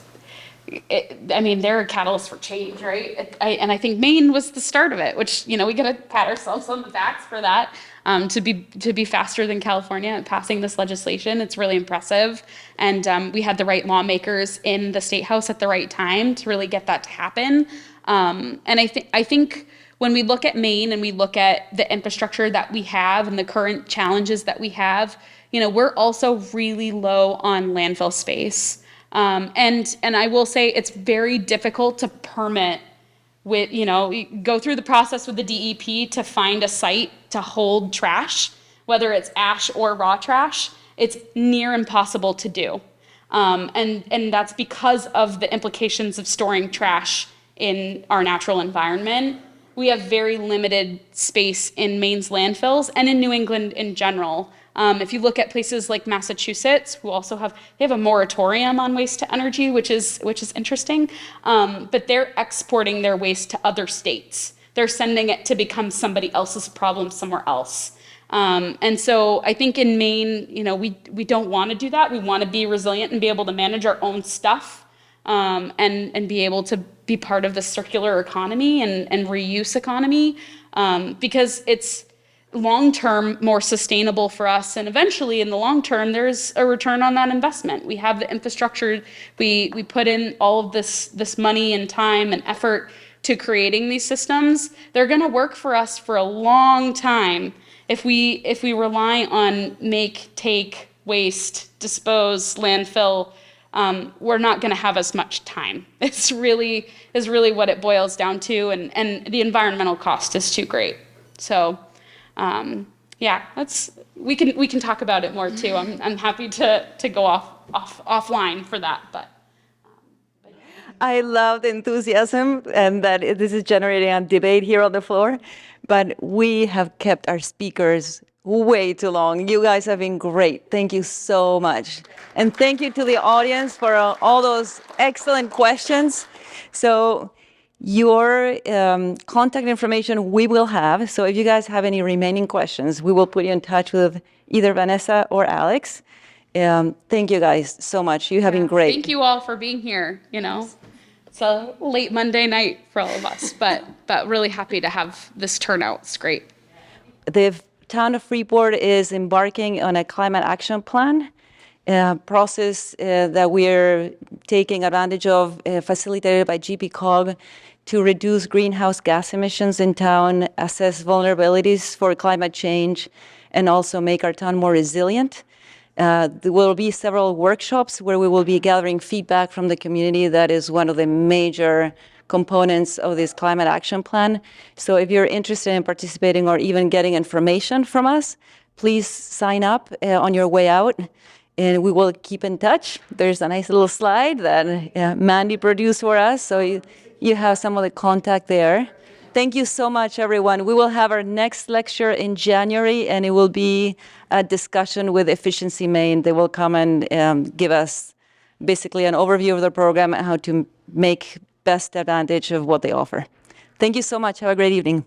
they're a catalyst for change, right? And I think Maine was the start of it, which, we got to pat ourselves on the backs for that. To be faster than California at passing this legislation, it's really impressive. And we had the right lawmakers in the state house at the right time to really get that to happen. And I think when we look at Maine and we look at the infrastructure that we have and the current challenges that we have, we're also really low on landfill space. And I will say it's very difficult to permit with, you go through the process with the DEP to find a site to hold trash, whether it's ash or raw trash. It's near impossible to do. And that's because of the implications of storing trash in our natural environment. We have very limited space in Maine's landfills and in New England in general. If you look at places like Massachusetts, who also have a moratorium on waste to energy, which is interesting, but they're exporting their waste to other states. They're sending it to become somebody else's problem somewhere else. And so I think in Maine, we don't want to do that. We want to be resilient and be able to manage our own stuff. and be able to be part of the circular economy and reuse economy, because it's long-term more sustainable for us, and eventually in the long term there's a return on that investment. We have the infrastructure, we put in all of this money and time and effort to creating these systems. They're going to work for us for a long time if we rely on make, take, waste, dispose, landfill. We're not going to have as much time. It's really what it boils down to, and the environmental cost is too great. So yeah, we can talk about it more too. I'm happy to go offline for that, but. I love the enthusiasm and that this is generating a debate here on the floor, but we have kept our speakers way too long. You guys have been great. Thank you so much. And thank you to the audience for all those excellent questions. So your contact information we will have. So if you guys have any remaining questions, we will put you in touch with either Vanessa or Alex. Thank you guys so much. You have been great. Thank you all for being here. It's a late Monday night for all of us, but really happy to have this turnout. It's great. The town of Freeport is embarking on a climate action plan process that we're taking advantage of, facilitated by GPCOG, to reduce greenhouse gas emissions in town, assess vulnerabilities for climate change, and also make our town more resilient. There will be several workshops where we will be gathering feedback from the community. That is one of the major components of this climate action plan. So if you're interested in participating or even getting information from us, please sign up on your way out, and we will keep in touch. There's a nice little slide that Mandy produced for us, so you have some of the contact there. Thank you so much, everyone. We will have our next lecture in January, and it will be a discussion with Efficiency Maine. They will come and give us basically an overview of the program and how to make best advantage of what they offer. Thank you so much. Have a great evening.